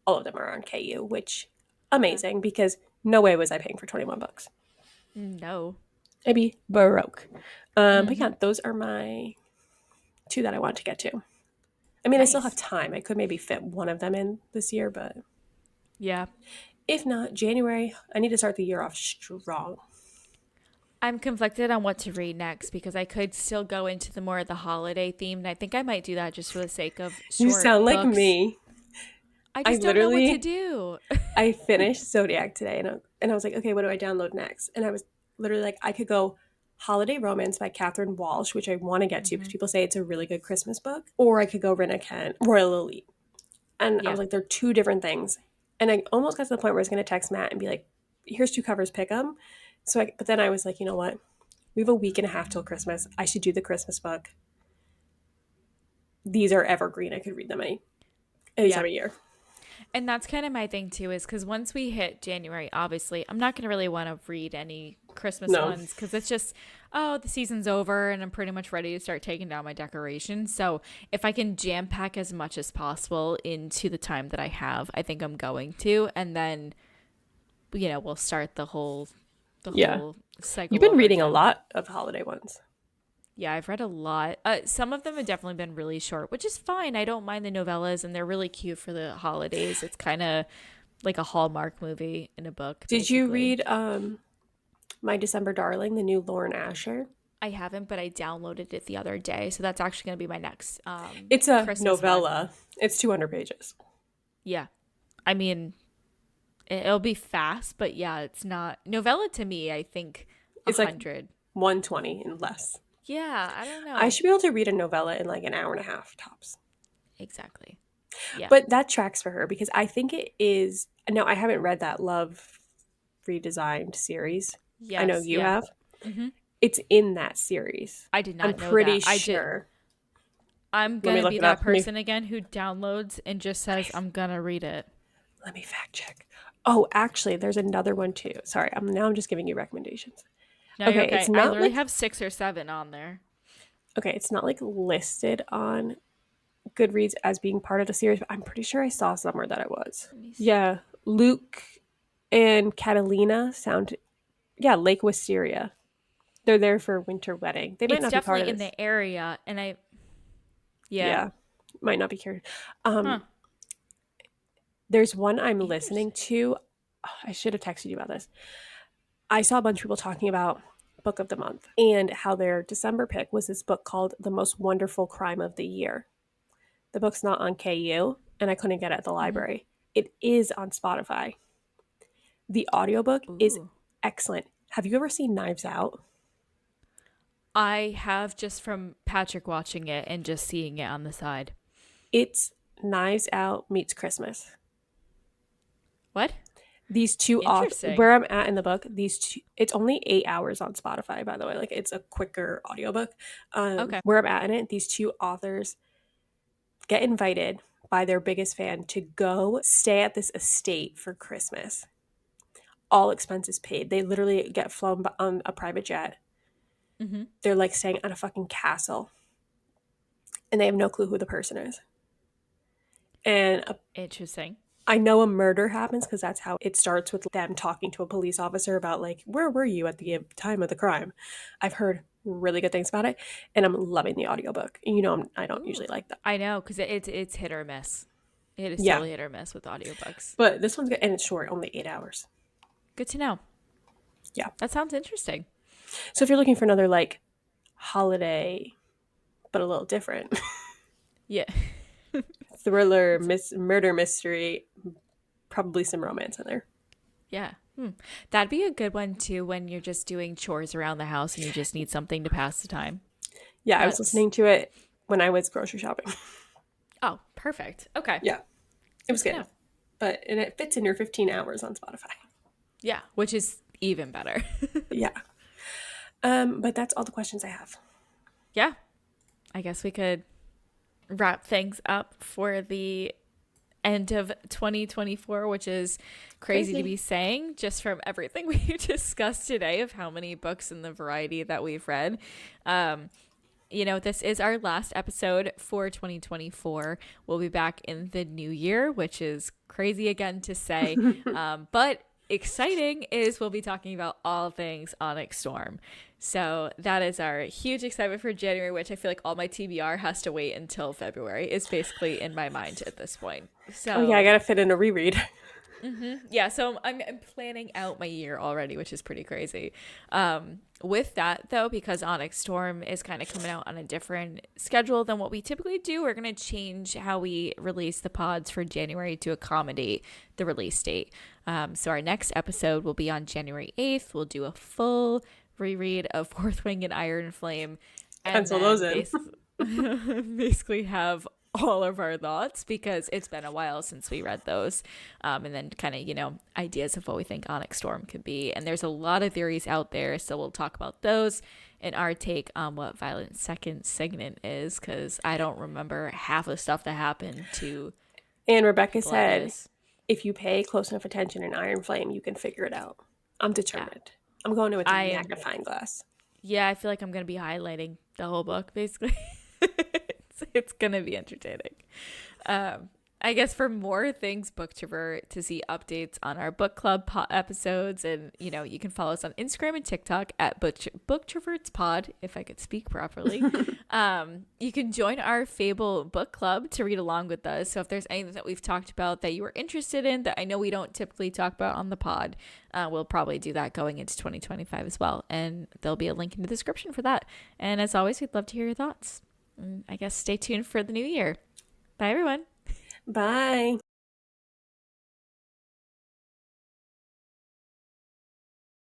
all of them are on KU, which Yeah. amazing because no way was I paying for 21 bucks. No. I'd be broke. But Mm-hmm. yeah, those are my two that I want to get to. I mean, I still have Nice. time. I could maybe fit one of them in this year, but Yeah. if not, January, I need to start the year off strong. I'm conflicted on what to read next because I could still go into the more of the holiday theme. And I think I might do that just for the sake of You short sound like books. me. I I just don't know what to literally do. I finished Zodiac today, and I was like, okay, what do I download next? And I was literally like, I could go Holiday Romance by Catherine Walsh, which I want to get to because Mm-hmm. people say it's a really good Christmas book, or I could go Rina Kent, Royal Elite. And I Yeah. was like, they're two different things. And I almost got to the point where I was going to text Matt and be like, here's 2 covers, pick them. But then I was like, you know what? We have a week and a half till Christmas. I should do the Christmas book. These are evergreen. I could read them any Yeah. time of year. And that's kind of my thing too, is because once we hit January, obviously, I'm not going to really want to read any Christmas No. ones because it's just, oh, the season's over and I'm pretty much ready to start taking down my decorations. So if I can jam pack as much as possible into the time that I have, I think I'm going to. And then, we'll start the Yeah. whole You've cycle been over reading a again. lot of holiday ones. Yeah, I've read a lot. Some of them have definitely been really short, which is fine. I don't mind the novellas, and they're really cute for the holidays. It's kind of like a Hallmark movie in a book, Did you basically. read My December Darling, the new Lauren Asher? I haven't, but I downloaded it the other day, so that's actually going to be my next It's a Christmas one. novella. It's 200 pages. Yeah, I mean, it'll be fast, but yeah, it's not novella to me. I think a It's like hundred. 120 and less. Yeah, I don't I know should be able to read a novella in like an hour and a half tops. exactly. Yeah. But that tracks for her because I think it is. No, I haven't read that Love Redesigned series. I know Yes. you Yeah. have. Mm-hmm. It's in that series. I did I'm not know pretty that. I did. sure. I'm Let me gonna look be it up. that person again who downloads and just says I'm gonna read it. Let me fact check. Oh, actually, there's another one too. Sorry, I'm just giving you recommendations. No, you're Okay, okay. I literally have 6 or 7 on there. it's not like listed on Goodreads as being part of the series, but I'm pretty sure I saw somewhere that it was. Let me see. Yeah, Luke and Catalina sound. Yeah, Lake Wisteria. They're there for a winter wedding. They might It's not be part of definitely in this. the area, and yeah. Yeah, might not be cured. Huh. There's one I'm listening Interesting. to. Oh, I should have texted you about this. I saw a bunch of people talking about book of the month and how their December pick was this book called The Most Wonderful Crime of the Year. The book's not on KU, and I couldn't get it at the Mm-hmm. library. It is on Spotify. The audiobook is Ooh. excellent. Have you ever seen Knives Out? I have just from Patrick watching it and just seeing it on the side. It's Knives Out meets Christmas. What? These two authors, Interesting. where I'm at in the book, these two, it's only 8 hours on Spotify, by the way. Like it's a quicker audiobook. Okay. Where I'm at in it, these two authors get invited by their biggest fan to go stay at this estate for Christmas. All expenses paid. They literally get flown on a private jet. Mm-hmm. They're like staying at a fucking castle and they have no clue who the person is. And Interesting. I know a murder happens because that's how it starts, with them talking to a police officer about, like, where were you at the time of the crime? I've heard really good things about it and I'm loving the audiobook. I don't Ooh. usually like that. I know, because it's hit or miss. It is Yeah. totally hit or miss with audiobooks. But this one's good and it's short, only 8 hours. Good to know. Yeah. That sounds interesting. So if you're looking for another, like, holiday, but a little different, Yeah. thriller, murder mystery, probably some romance in there. Yeah. That'd be a good one too when you're just doing chores around the house and you just need something to pass the time. Yeah, I was That's listening to it when I was grocery shopping. Oh, perfect. Okay. Yeah, it Good was to good. know. And it fits in your 15 hours on Spotify. Yeah, which is even better. Yeah. But that's all the questions I have. Yeah. I guess we could wrap things up for the end of 2024, which is crazy to be Crazy. saying just from everything we discussed today of how many books and the variety that we've read. Um, this is our last episode for 2024. We'll be back in the new year, which is crazy again to say. But exciting is we'll be talking about all things Onyx Storm. So that is our huge excitement for January, which I feel like all my TBR has to wait until February, is basically in my mind at this point. Oh, yeah, I So gotta fit in a reread. yeah, so I'm planning out my year already, which is pretty crazy. With that though, because Onyx Storm is kind of coming out on a different schedule than what we typically do, we're gonna change how we release the pods for January to accommodate the release date. So our next episode will be on January 8th. We'll do a full reread of Fourth Wing and Iron Flame, and Pencil those then in. basically have all of our thoughts because it's been a while since we read those, and then kind of ideas of what we think Onyx Storm could be. And there's a lot of theories out there, so we'll talk about those and our take on what Violent Second Signet is, because I don't remember half the stuff that happened to And Rebecca people at said, this. if you pay close enough attention in Iron Flame, you can figure it out. I'm Yeah, determined. I'm going to with a I am. magnifying glass. Yeah, I feel like I'm gonna be highlighting the whole book basically. It's gonna be entertaining. I guess for more things Booktrovert, to see updates on our book club episodes, and you can follow us on Instagram and TikTok at Booktroverts Pod, if I could speak properly. You can join our Fable book club to read along with us. So if there's anything that we've talked about that you are interested in that I know we don't typically talk about on the pod, we'll probably do that going into 2025 as well. And there'll be a link in the description for that. And as always, we'd love to hear your thoughts. And I guess stay tuned for the new year. Bye, everyone. Bye.